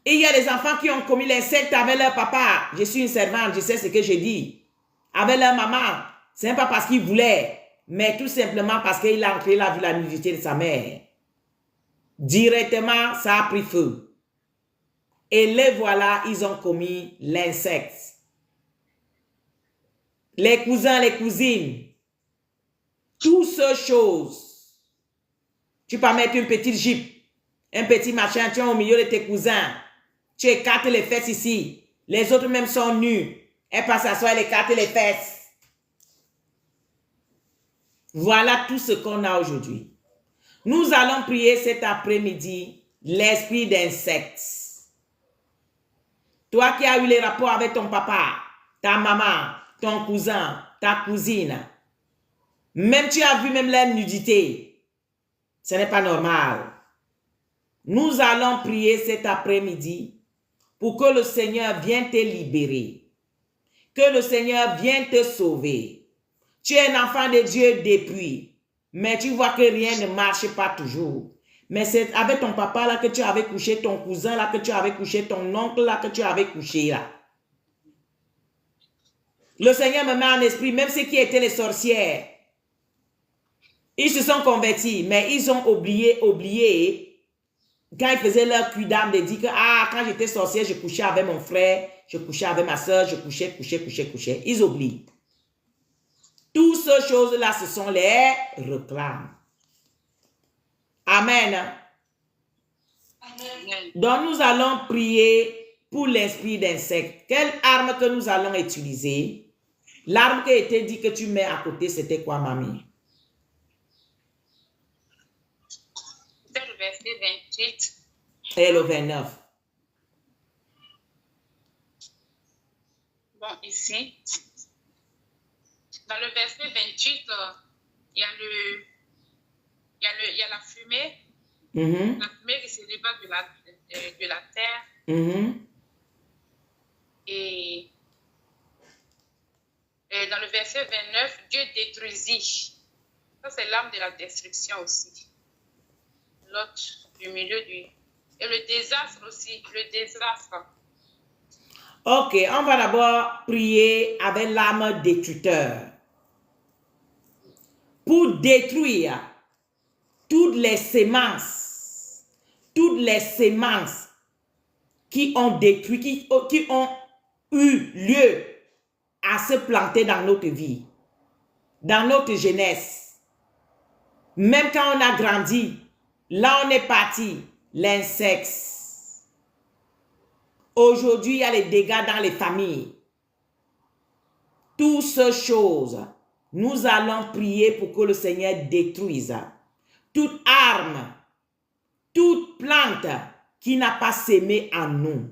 Et il y a des enfants qui ont commis l'inceste avec leur papa. Je suis une servante, je sais ce que je dis. Avec leur maman. Ce n'est pas parce qu'il voulait, mais tout simplement parce qu'il a entré là vu la nudité de sa mère. Directement, ça a pris feu. Et les voilà, ils ont commis l'inceste. Les cousins, les cousines. Toutes ces choses. Tu peux mettre une petite jupe, un petit machin, tu es au milieu de tes cousins. Tu écartes les fesses ici. Les autres même sont nus. Elle passe à soi, elle écarte les fesses. Voilà tout ce qu'on a aujourd'hui. Nous allons prier cet après-midi l'esprit d'insectes. Toi qui as eu les rapports avec ton papa, ta maman, ton cousin, ta cousine, même tu as vu même leur nudité, ce n'est pas normal. Nous allons prier cet après-midi pour que le Seigneur vienne te libérer, que le Seigneur vienne te sauver. Tu es un enfant de Dieu depuis, mais tu vois que rien ne marche pas toujours. Mais c'est avec ton papa là que tu avais couché, ton cousin là que tu avais couché, ton oncle là que tu avais couché là. Le Seigneur me met en esprit, même ceux qui étaient les sorcières, ils se sont convertis, mais ils ont oublié, quand ils faisaient leur cuit d'âme, de dire que, ah, quand j'étais sorcière, je couchais avec mon frère, je couchais avec ma soeur, je couchais. Ils oublient. Toutes ces choses-là, ce sont les réclames. Amen. Amen. Donc, nous allons prier pour l'esprit d'insecte. Quelle arme que nous allons utiliser? L'arme qui a été dit que tu mets à côté, c'était quoi, mamie? C'était le verset 28. Et le 29. Bon, ici, dans le verset 28, il y a la fumée. La fumée qui s'élève de la terre. Et dans le verset 29, Dieu détruisit. Ça, c'est l'âme de la destruction aussi. L'autre du milieu du... Et le désastre aussi, le désastre. Ok, on va d'abord prier avec l'âme détruiteur. Pour détruire toutes les sémences qui ont détruit, qui ont eu lieu à se planter dans notre vie, dans notre jeunesse. Même quand on a grandi, là on est parti, l'insecte. Aujourd'hui, il y a les dégâts dans les familles. Toutes ces choses, nous allons prier pour que le Seigneur détruise toute arme toute plante qui n'a pas sémé en nous,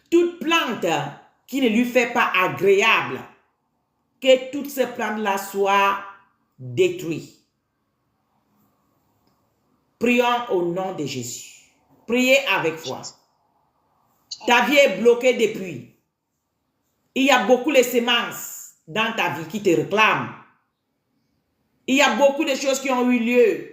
toute plante qui ne lui fait pas agréable, que toutes ces plantes-là soient détruites. Prions au nom de Jésus. Priez avec foi. Ta vie est bloquée depuis. Il y a beaucoup de semences dans ta vie qui te réclament. Il y a beaucoup de choses qui ont eu lieu.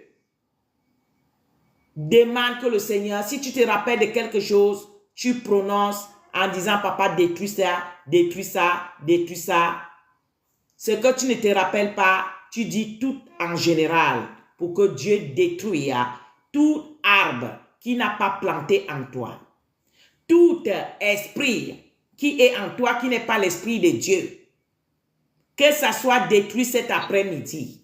Demande que le Seigneur, si tu te rappelles de quelque chose, tu prononces en disant, papa, détruis ça, détruis ça, détruis ça. Ce que tu ne te rappelles pas, tu dis tout en général pour que Dieu détruise tout arbre qui n'a pas planté en toi. Tout esprit qui est en toi, qui n'est pas l'esprit de Dieu. Que ça soit détruit cet après-midi.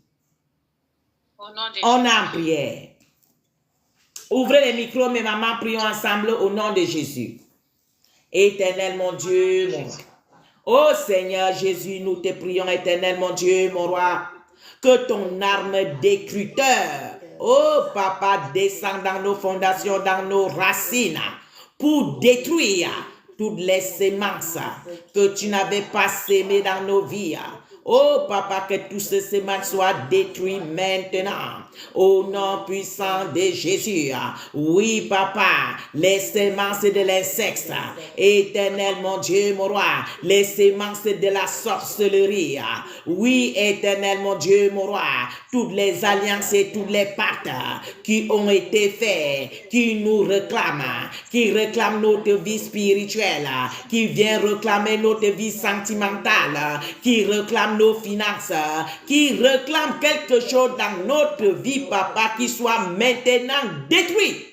On est en prière. Ouvrez les micros, mes mamans, prions ensemble au nom de Jésus. Éternel, mon Dieu, mon roi. Oh Seigneur Jésus, nous te prions, éternel, mon Dieu, mon roi. Que ton arme détruiteur, oh Papa, descend dans nos fondations, dans nos racines, pour détruire toutes les semences que tu n'avais pas sémées dans nos vies. Oh Papa, que tous ces semences soient détruits maintenant. Au nom puissant de Jésus. Oui Papa, les semences de l'insecte. Éternel mon Dieu, mon roi. Les semences de la sorcellerie. Oui éternel mon Dieu, mon roi. Toutes les alliances et toutes les pactes qui ont été faits, qui nous réclament, qui réclament notre vie spirituelle, qui vient réclamer notre vie sentimentale, qui réclament nos finances, qui réclament quelque chose dans notre vie, papa, qui soit maintenant détruit.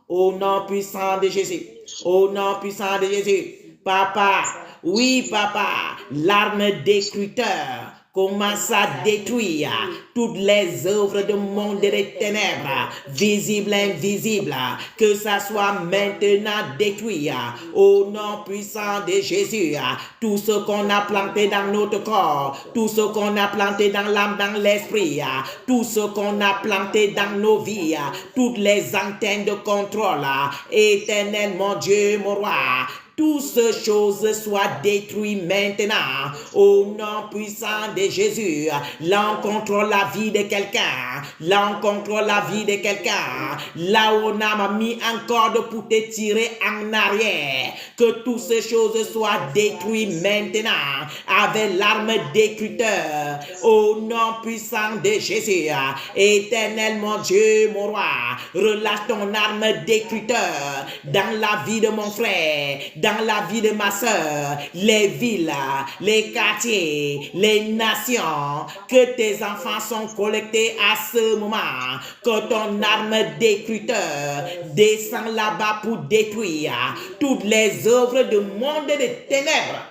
Au nom puissant de Jésus. Au nom puissant de Jésus. Papa, oui, papa, l'arme détruiteur commence à détruire toutes les œuvres du monde des ténèbres, visibles et invisibles, que ça soit maintenant détruit. Au nom puissant de Jésus, tout ce qu'on a planté dans notre corps, tout ce qu'on a planté dans l'âme, dans l'esprit, tout ce qu'on a planté dans nos vies, toutes les antennes de contrôle, éternel mon Dieu, mon roi, toutes ces choses soient détruites maintenant. Au nom puissant de Jésus. Là, on contrôle la vie de quelqu'un. Là, on contrôle la vie de quelqu'un. Là où on a mis un corde pour te tirer en arrière. Que toutes ces choses soient détruites maintenant. Avec l'arme détruiteur. Au nom puissant de Jésus. Éternel mon Dieu, mon roi. Relâche ton arme détruiteur. Dans la vie de mon frère. Dans la vie de ma soeur, les villes, les quartiers, les nations, que tes enfants sont collectés à ce moment, que ton arme détruiteur descend là-bas pour détruire toutes les œuvres du monde des ténèbres.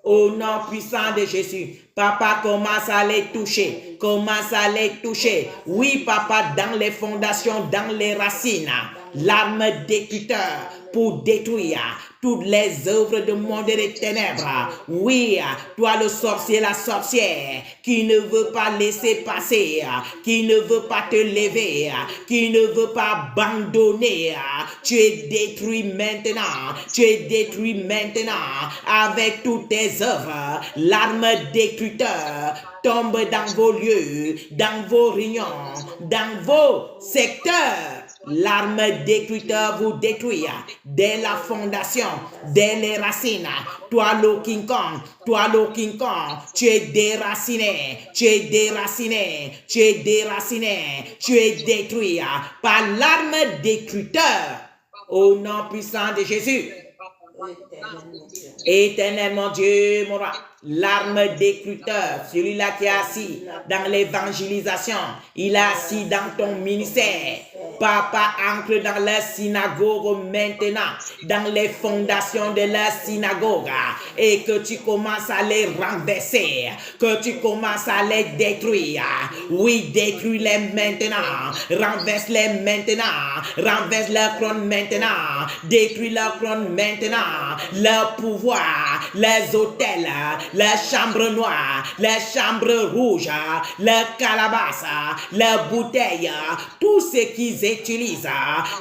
Au nom puissant de Jésus, papa, commence à les toucher, commence à les toucher. Oui, papa, dans les fondations, dans les racines, l'arme détruiteur pour détruire toutes les œuvres du monde des ténèbres. Oui, toi le sorcier, la sorcière, qui ne veut pas laisser passer, qui ne veut pas te lever, qui ne veut pas abandonner, tu es détruit maintenant, tu es détruit maintenant avec toutes tes œuvres. L'arme détruiteur tombe dans vos lieux, dans vos réunions, dans vos secteurs. L'arme détruiteur vous détruit dès la fondation, dès les racines. Toi, le King Kong, toi, le King Kong, tu es déraciné, tu es déraciné, tu es déraciné, tu es détruit par l'arme détruiteur. Au nom puissant de Jésus. Éternel mon Dieu, mon roi, l'arme détruiteur, celui-là qui est assis dans l'évangélisation, il est assis dans ton ministère. Papa, entre dans la synagogue maintenant, dans les fondations de la synagogue, et que tu commences à les renverser, que tu commences à les détruire. Oui, détruis-les maintenant, renverse-les maintenant, renverse leur trône maintenant, détruis leur trône maintenant, leur pouvoir, les hôtels, la chambre noire, la chambre rouge, la calebasse, la bouteille, tout ce qu'ils utilisent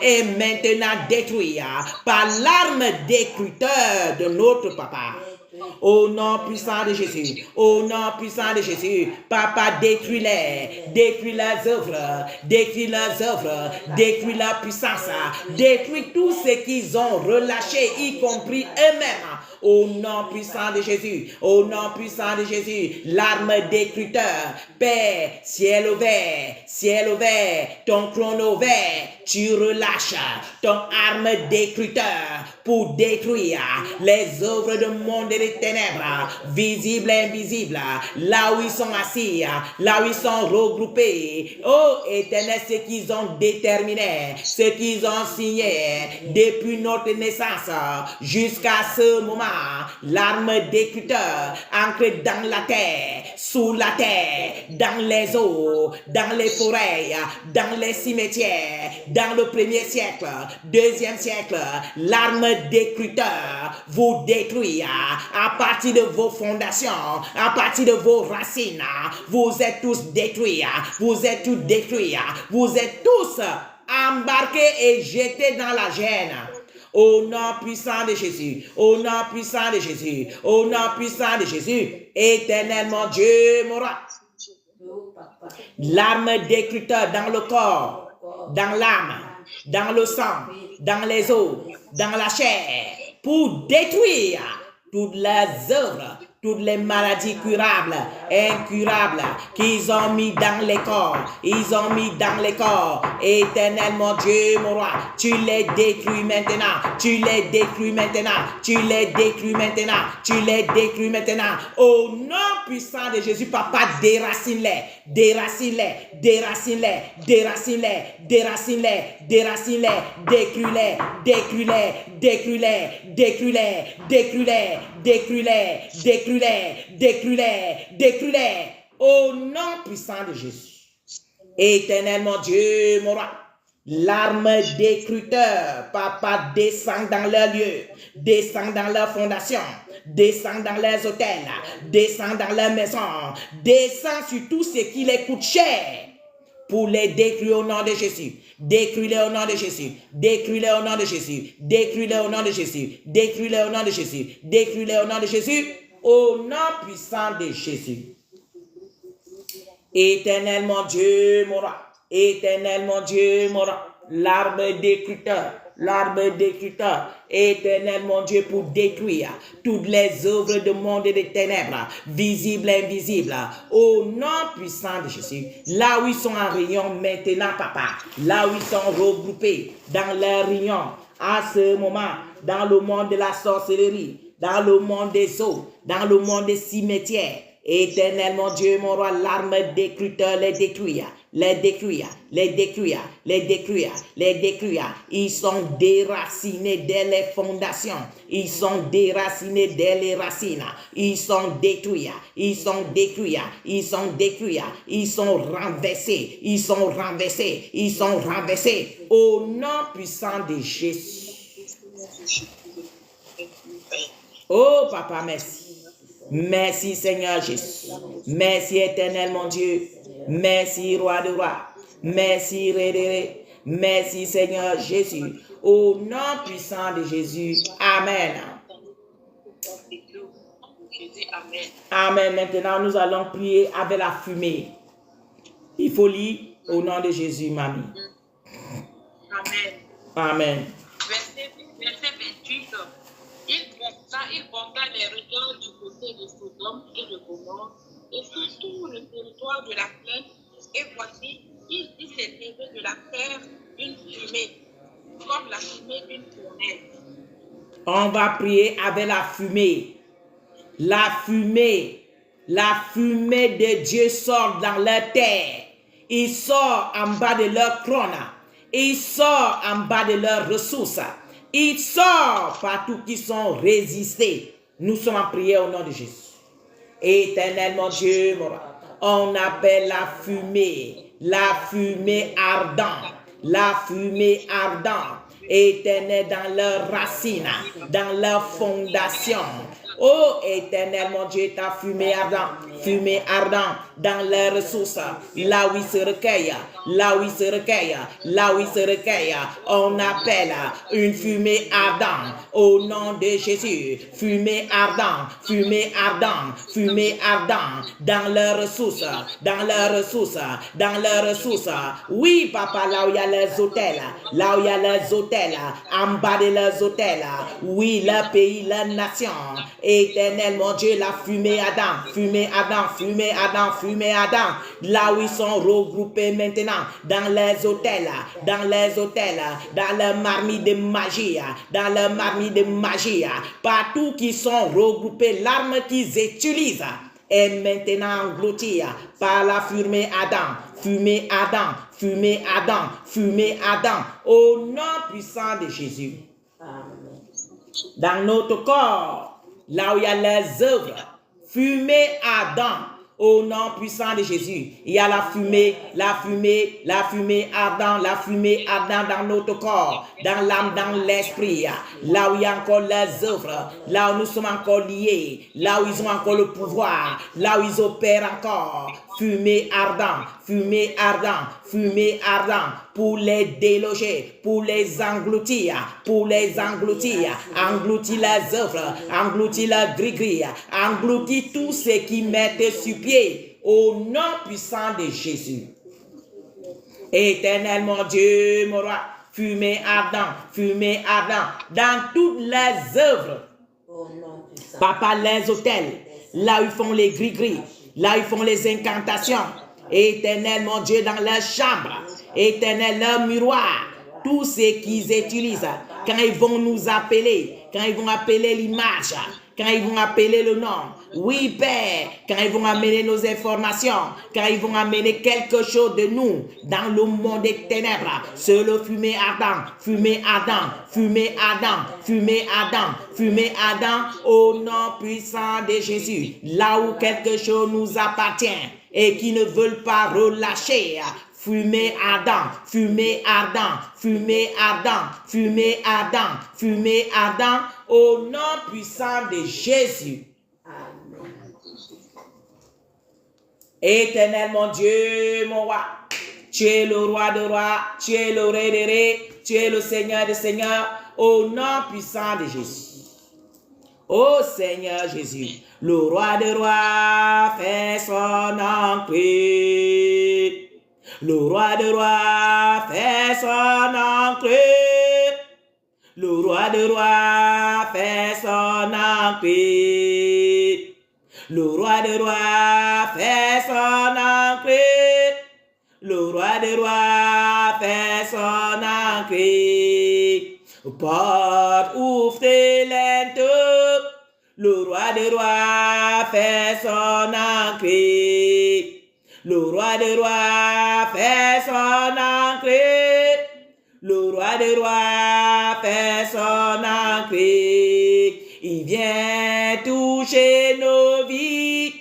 est maintenant détruit par l'arme détructeur de notre papa. Au nom puissant de Jésus, au nom puissant de Jésus, papa, détruis-les, détruis leurs œuvres, détruis leurs œuvres, détruis leur puissance, détruis tout ce qu'ils ont relâché, y compris eux-mêmes. Au nom puissant de Jésus, au nom puissant de Jésus, l'arme détructeur, Père, ciel ouvert, ton trône ouvert, tu relâches ton arme détructeur pour détruire les œuvres du monde et des ténèbres, visibles et invisibles, là où ils sont assis, là où ils sont regroupés. Oh Éternel, ce qu'ils ont déterminé, ce qu'ils ont signé depuis notre naissance jusqu'à ce moment, l'arme détructeur ancrée dans la terre, sous la terre, dans les eaux, dans les forêts, dans les cimetières, dans le 1er siècle, 2e siècle, l'arme détructeur vous détruit à partir de vos fondations, à partir de vos racines. Vous êtes tous détruits, vous êtes tous détruits, vous êtes tous embarqués et jetés dans la gêne. Au nom puissant de Jésus, au nom puissant de Jésus, au nom puissant de Jésus, éternellement Dieu, mon roi. L'arme détructeur dans le corps, dans l'âme, dans le sang, dans les os, dans la chair, pour détruire toutes les œuvres, toutes les maladies curables, incurables, qu'ils ont mis dans les corps. Ils ont mis dans les corps. Éternel, mon Dieu, mon roi, tu les détruis maintenant. Tu les détruis maintenant. Tu les détruis maintenant. Tu les détruis maintenant. Au nom puissant de Jésus, papa, déracine-les. Déracine-les. Déracine-les. Déracine-les. Déracine-les. Déracine-les. Détruis-les. Détruis-les. Détruis-les. Détruis-les. Détruis-les. Détruis-les. Détruis-les. Détruis-les, détruis-les, au nom puissant de Jésus. Éternel, mon Dieu, mon roi, l'arme détructeur, papa, descend dans leurs lieux, descend dans leurs fondations, descend dans leurs hôtels, descend dans leurs maisons, descend sur tout ce qui les coûte cher pour les détruire au nom de Jésus. Détruis-les au nom de Jésus. Détruis-les au nom de Jésus. Détruis-les au nom de Jésus. Détruis-les au nom de Jésus. Détruis-les au nom de Jésus. Au nom puissant de Jésus. Éternel mon Dieu, mon roi. Éternel mon Dieu, mon roi. L'arme détructeur. L'arme détructeur. Éternel mon Dieu, pour détruire toutes les œuvres du monde et des ténèbres, visibles et invisibles. Au nom puissant de Jésus. Là où ils sont en réunion maintenant, papa. Là où ils sont regroupés dans leur réunion. À ce moment, dans le monde de la sorcellerie, dans le monde des eaux, dans le monde des cimetières. Éternel, mon Dieu, mon roi, l'arme détructeur les détruire, les détruire, les détruire, les détruire, les détruire. Ils sont déracinés dès les fondations. Ils sont déracinés dès les racines. Ils sont détruits, ils sont détruits, ils sont détruits, ils sont renversés, ils sont renversés, ils sont renversés. Au nom puissant de Jésus. Oh, papa, merci. Merci, Seigneur Jésus. Merci, éternel, mon Dieu. Merci, roi de rois. Merci, Rédéré. Merci, Seigneur Jésus. Au nom puissant de Jésus. Amen. Amen. Maintenant, nous allons prier avec la fumée. Il faut lire au nom de Jésus, mamie. Amen. Amen. Verset 28. Il porta les regards du côté de Sodome et de Gomorrhe et sur tout le territoire de la plaine. Et voici, il s'est levé de la terre une fumée, comme la fumée d'une fournaise. On va prier avec la fumée. La fumée de Dieu sort dans leur terre. Il sort en bas de leur trône. Il sort en bas de leurs ressources. Il sort partout qui sont résistés. Nous sommes en prière au nom de Jésus. Éternel mon Dieu, on appelle la fumée ardente, la fumée ardente. Éternel, dans leurs racines, dans leurs fondations, Oh, Éternel, mon Dieu, ta fumée ardente dans les ressources, là où il se recueille, là où il se recueille, là où il se recueille. On appelle une fumée ardente au nom de Jésus. Fumée ardente, fumée ardente, fumée ardente dans les ressources, dans les ressources, dans les ressources. Oui, papa, là où il y a les hôtels, là où il y a les hôtels, en bas de les hôtels. Oui, le pays, la nation. Éternel, mon Dieu, la fumée Adam, fumée Adam, fumée Adam, fumée Adam. Là où ils sont regroupés maintenant, dans les hôtels, dans les hôtels, dans le marmite de magie, dans le marmite de magie, partout qui sont regroupés, l'arme qu'ils utilisent est maintenant engloutie par la fumée Adam, fumée Adam, fumée Adam, fumée Adam, au nom puissant de Jésus. Amen. Dans notre corps, là où il y a les œuvres, fumée Adam, au nom puissant de Jésus. Il y a la fumée ardente, la fumée ardente dans notre corps, dans l'âme, dans l'esprit. Là où il y a encore les œuvres, là où nous sommes encore liés, là où ils ont encore le pouvoir, là où ils opèrent encore. Fumée ardente, fumée ardente, fumée ardente, pour les déloger, pour les engloutir, pour les engloutir, engloutir les œuvres, engloutir la gris-gris, engloutir tout ce qui mettent sur pied, au nom puissant de Jésus. Éternel mon Dieu, mon roi, fumée ardente, dans toutes les œuvres. Papa, les hôtels, là où ils font les gris-gris, là où ils font les incantations. Éternel mon Dieu, dans leurs chambres, Éternel, leur miroir, tout ce qu'ils utilisent, quand ils vont nous appeler, quand ils vont appeler l'image, quand ils vont appeler le nom. Oui, Père, quand ils vont amener nos informations, quand ils vont amener quelque chose de nous dans le monde des ténèbres, c'est le fumée ardent, fumée ardent, fumée ardent, fumée ardent, fumée ardent, au nom puissant de Jésus. Là où quelque chose nous appartient et qui ne veulent pas relâcher, fumée ardent, fumée ardent, fumée ardent, fumée ardent, fumée ardent, au nom puissant de Jésus. Amen. Éternel mon Dieu, mon roi, tu es le roi de rois, tu es le roi des rois, tu es le Seigneur des seigneurs, au nom puissant de Jésus. Ô Seigneur Jésus, le roi des rois fait son entrée. Le roi des rois fait son entrée. Le roi des rois fait son entrée. Le roi des rois fait son entrée. Le roi des rois fait son entrée. Porte ouvrez lente. Le roi des rois fait son entrée. Le roi des rois fait son entrée. Le roi des rois fait son entrée. Il vient toucher nos vies.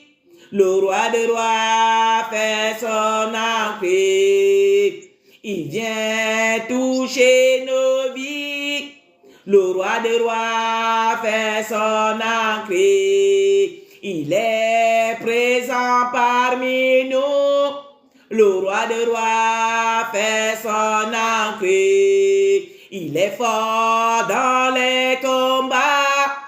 Le roi des rois fait son entrée. Il vient toucher nos vies. Le roi des rois fait son entrée. Il est présent parmi nous. Le roi des rois fait son entrée. Il est fort dans les combats.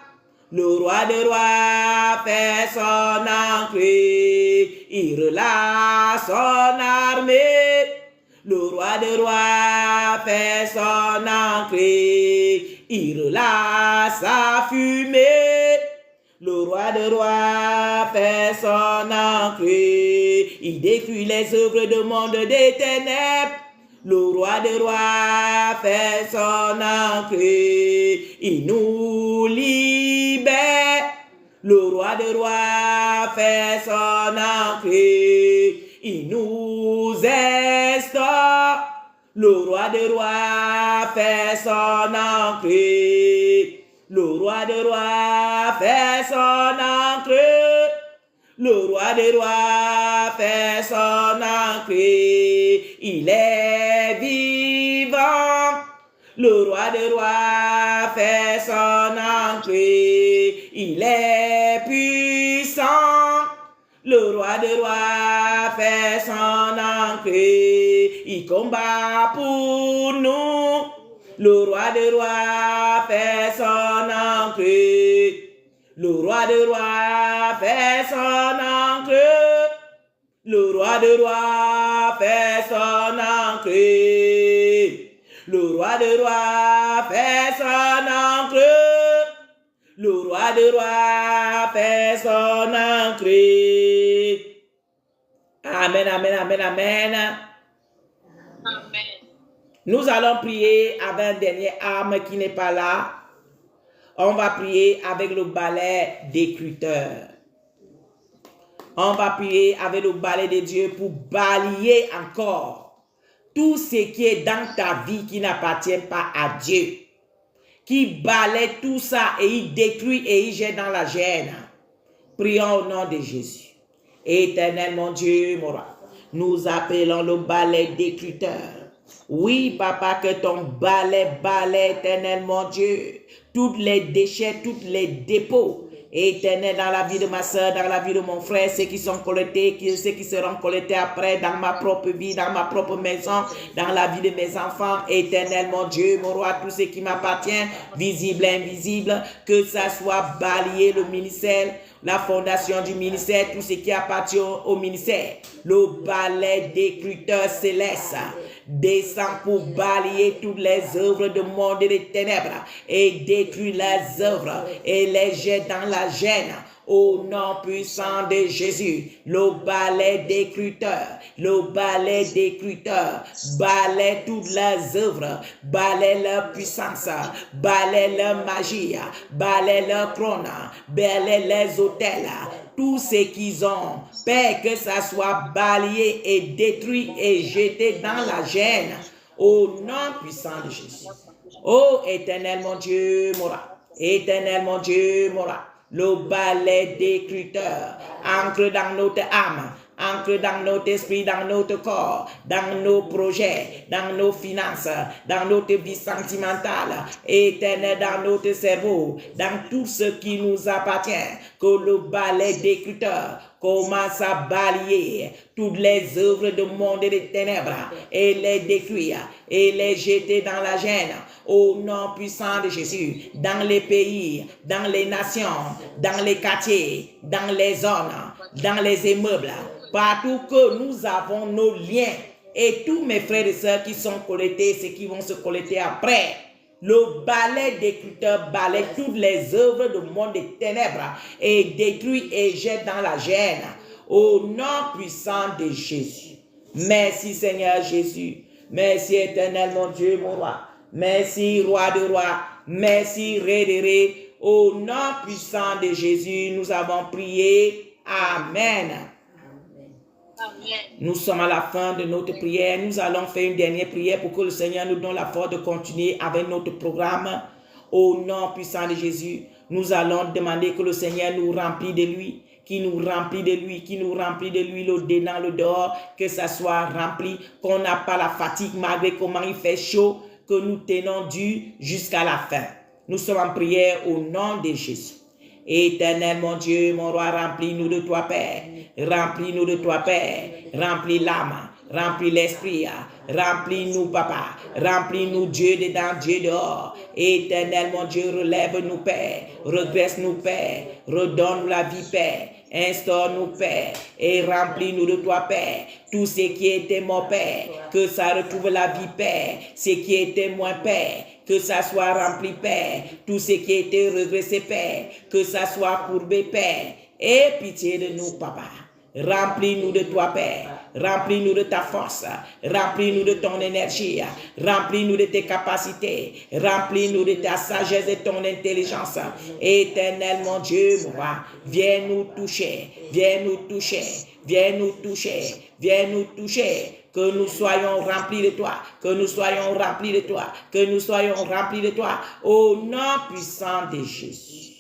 Le roi des rois fait son entrée. Il relâche son armée. Le roi des rois fait son entrée. Il relâche sa fumée. Le roi des rois fait son entrée. Il détruit les œuvres du monde des ténèbres. Le roi des rois fait son entrée. Il nous libère. Le roi des rois fait son entrée. Il nous instaure. Le roi des rois fait son entrée. Le roi des rois fait son entrée. Le roi des rois fait son entrée. Il est vivant. Le roi des rois fait son entrée. Il est puissant. Le roi des rois fait son entrée. Il combat pour nous. Le roi des rois fait son entrée. Le roi des rois fait son entrée. Le roi des rois fait son entrée. Le roi des rois fait son entrée. Le roi des rois fait son entrée. Amen, amen, amen, amen. Amen. Nous allons prier avec un dernier arme qui n'est pas là. On va prier avec le balai d'écruteur. On va prier avec le balai de Dieu pour balayer encore tout ce qui est dans ta vie qui n'appartient pas à Dieu. Qui balaye tout ça et il détruit et il jette dans la gêne. Prions au nom de Jésus. Éternel mon Dieu, mon roi, nous appelons le balai d'écruteur. Oui, papa, que ton balai balaye, éternel mon Dieu, tous les déchets, tous les dépôts. Éternel, dans la vie de ma soeur, dans la vie de mon frère, ceux qui sont collectés, ceux qui seront collectés après, dans ma propre vie, dans ma propre maison, dans la vie de mes enfants. Éternel, mon Dieu, mon roi, tout ce qui m'appartient, visible, invisible, que ça soit balayé, le ministère, la fondation du ministère, tout ce qui appartient au ministère. Le balai d'écruteur céleste descend pour balayer toutes les œuvres du monde et des ténèbres et détruire les œuvres et les jette dans la gêne. Au nom puissant de Jésus, le balai d'écruteur, balaie toutes les œuvres, balaie leur puissance, balaie leur magie, balaie leur trône, balaie les hôtels, tout ce qu'ils ont, Père, que ça soit balayé et détruit et jeté dans la gêne, au nom puissant de Jésus. Oh, éternel mon Dieu, mon roi, éternel mon Dieu, mon roi, le balai d'écruteur ancre dans notre âme, ancre dans notre esprit, dans notre corps, dans nos projets, dans nos finances, dans notre vie sentimentale, éternel, dans notre cerveau, dans tout ce qui nous appartient, que le balai d'écruteur commence à balayer toutes les œuvres du monde et des ténèbres et les détruire et les jeter dans la gêne. Au nom puissant de Jésus, dans les pays, dans les nations, dans les quartiers, dans les zones, dans les immeubles, partout que nous avons nos liens et tous mes frères et sœurs qui sont collectés, ceux qui vont se collecter après. Le balai d'écruteur balaye toutes les œuvres du monde des ténèbres et détruit et jette dans la gêne. Au nom puissant de Jésus. Merci Seigneur Jésus. Merci éternel mon Dieu, mon roi. Merci roi de roi. Merci ré de ré. Au nom puissant de Jésus, nous avons prié. Amen. Amen. Nous sommes à la fin de notre prière. Nous allons faire une dernière prière pour que le Seigneur nous donne la force de continuer avec notre programme. Au nom puissant de Jésus, nous allons demander que le Seigneur nous remplisse de lui, qui nous remplit de lui, qui nous remplit de lui, le dedans, le dehors, que ça soit rempli, qu'on n'a pas la fatigue malgré comment il fait chaud, que nous tenons Dieu jusqu'à la fin. Nous sommes en prière au nom de Jésus. Éternel mon Dieu, mon roi, remplis-nous de toi, Père. Remplis-nous de toi, Père. Remplis l'âme, remplis l'esprit, remplis-nous, Papa. Remplis-nous, Dieu dedans, Dieu dehors. Éternel mon Dieu, relève-nous, Père. Regresse-nous, Père. Redonne-nous la vie, Père. Instaure-nous, Père, et remplis-nous de toi, Père. Tout ce qui était mon Père, que ça retrouve la vie, Père. Ce qui était moins, Père, que ça soit rempli, Père. Tout ce qui était regressé, Père, que ça soit courbé, Père. Aie pitié de nous, Papa. Remplis-nous de toi, Père. Remplis-nous de ta force. Remplis-nous de ton énergie. Remplis-nous de tes capacités. Remplis-nous de ta sagesse et ton intelligence. Éternel, mon Dieu, mon roi, viens nous toucher. Viens nous toucher. Viens nous toucher. Viens nous toucher. Que nous soyons remplis de toi. Que nous soyons remplis de toi. Que nous soyons remplis de toi. Au nom puissant de Jésus.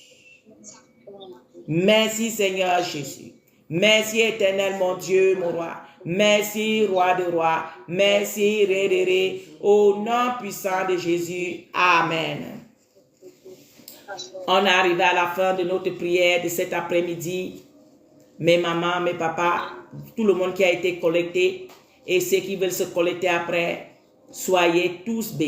Merci, Seigneur Jésus. Merci éternel mon Dieu, mon roi. Merci roi de roi. Merci ré de ré. Au nom puissant de Jésus. Amen. On est arrivé à la fin de notre prière de cet après-midi. mes mamans, mes papas, tout le monde qui a été collecté et ceux qui veulent se collecter après, soyez tous bénis.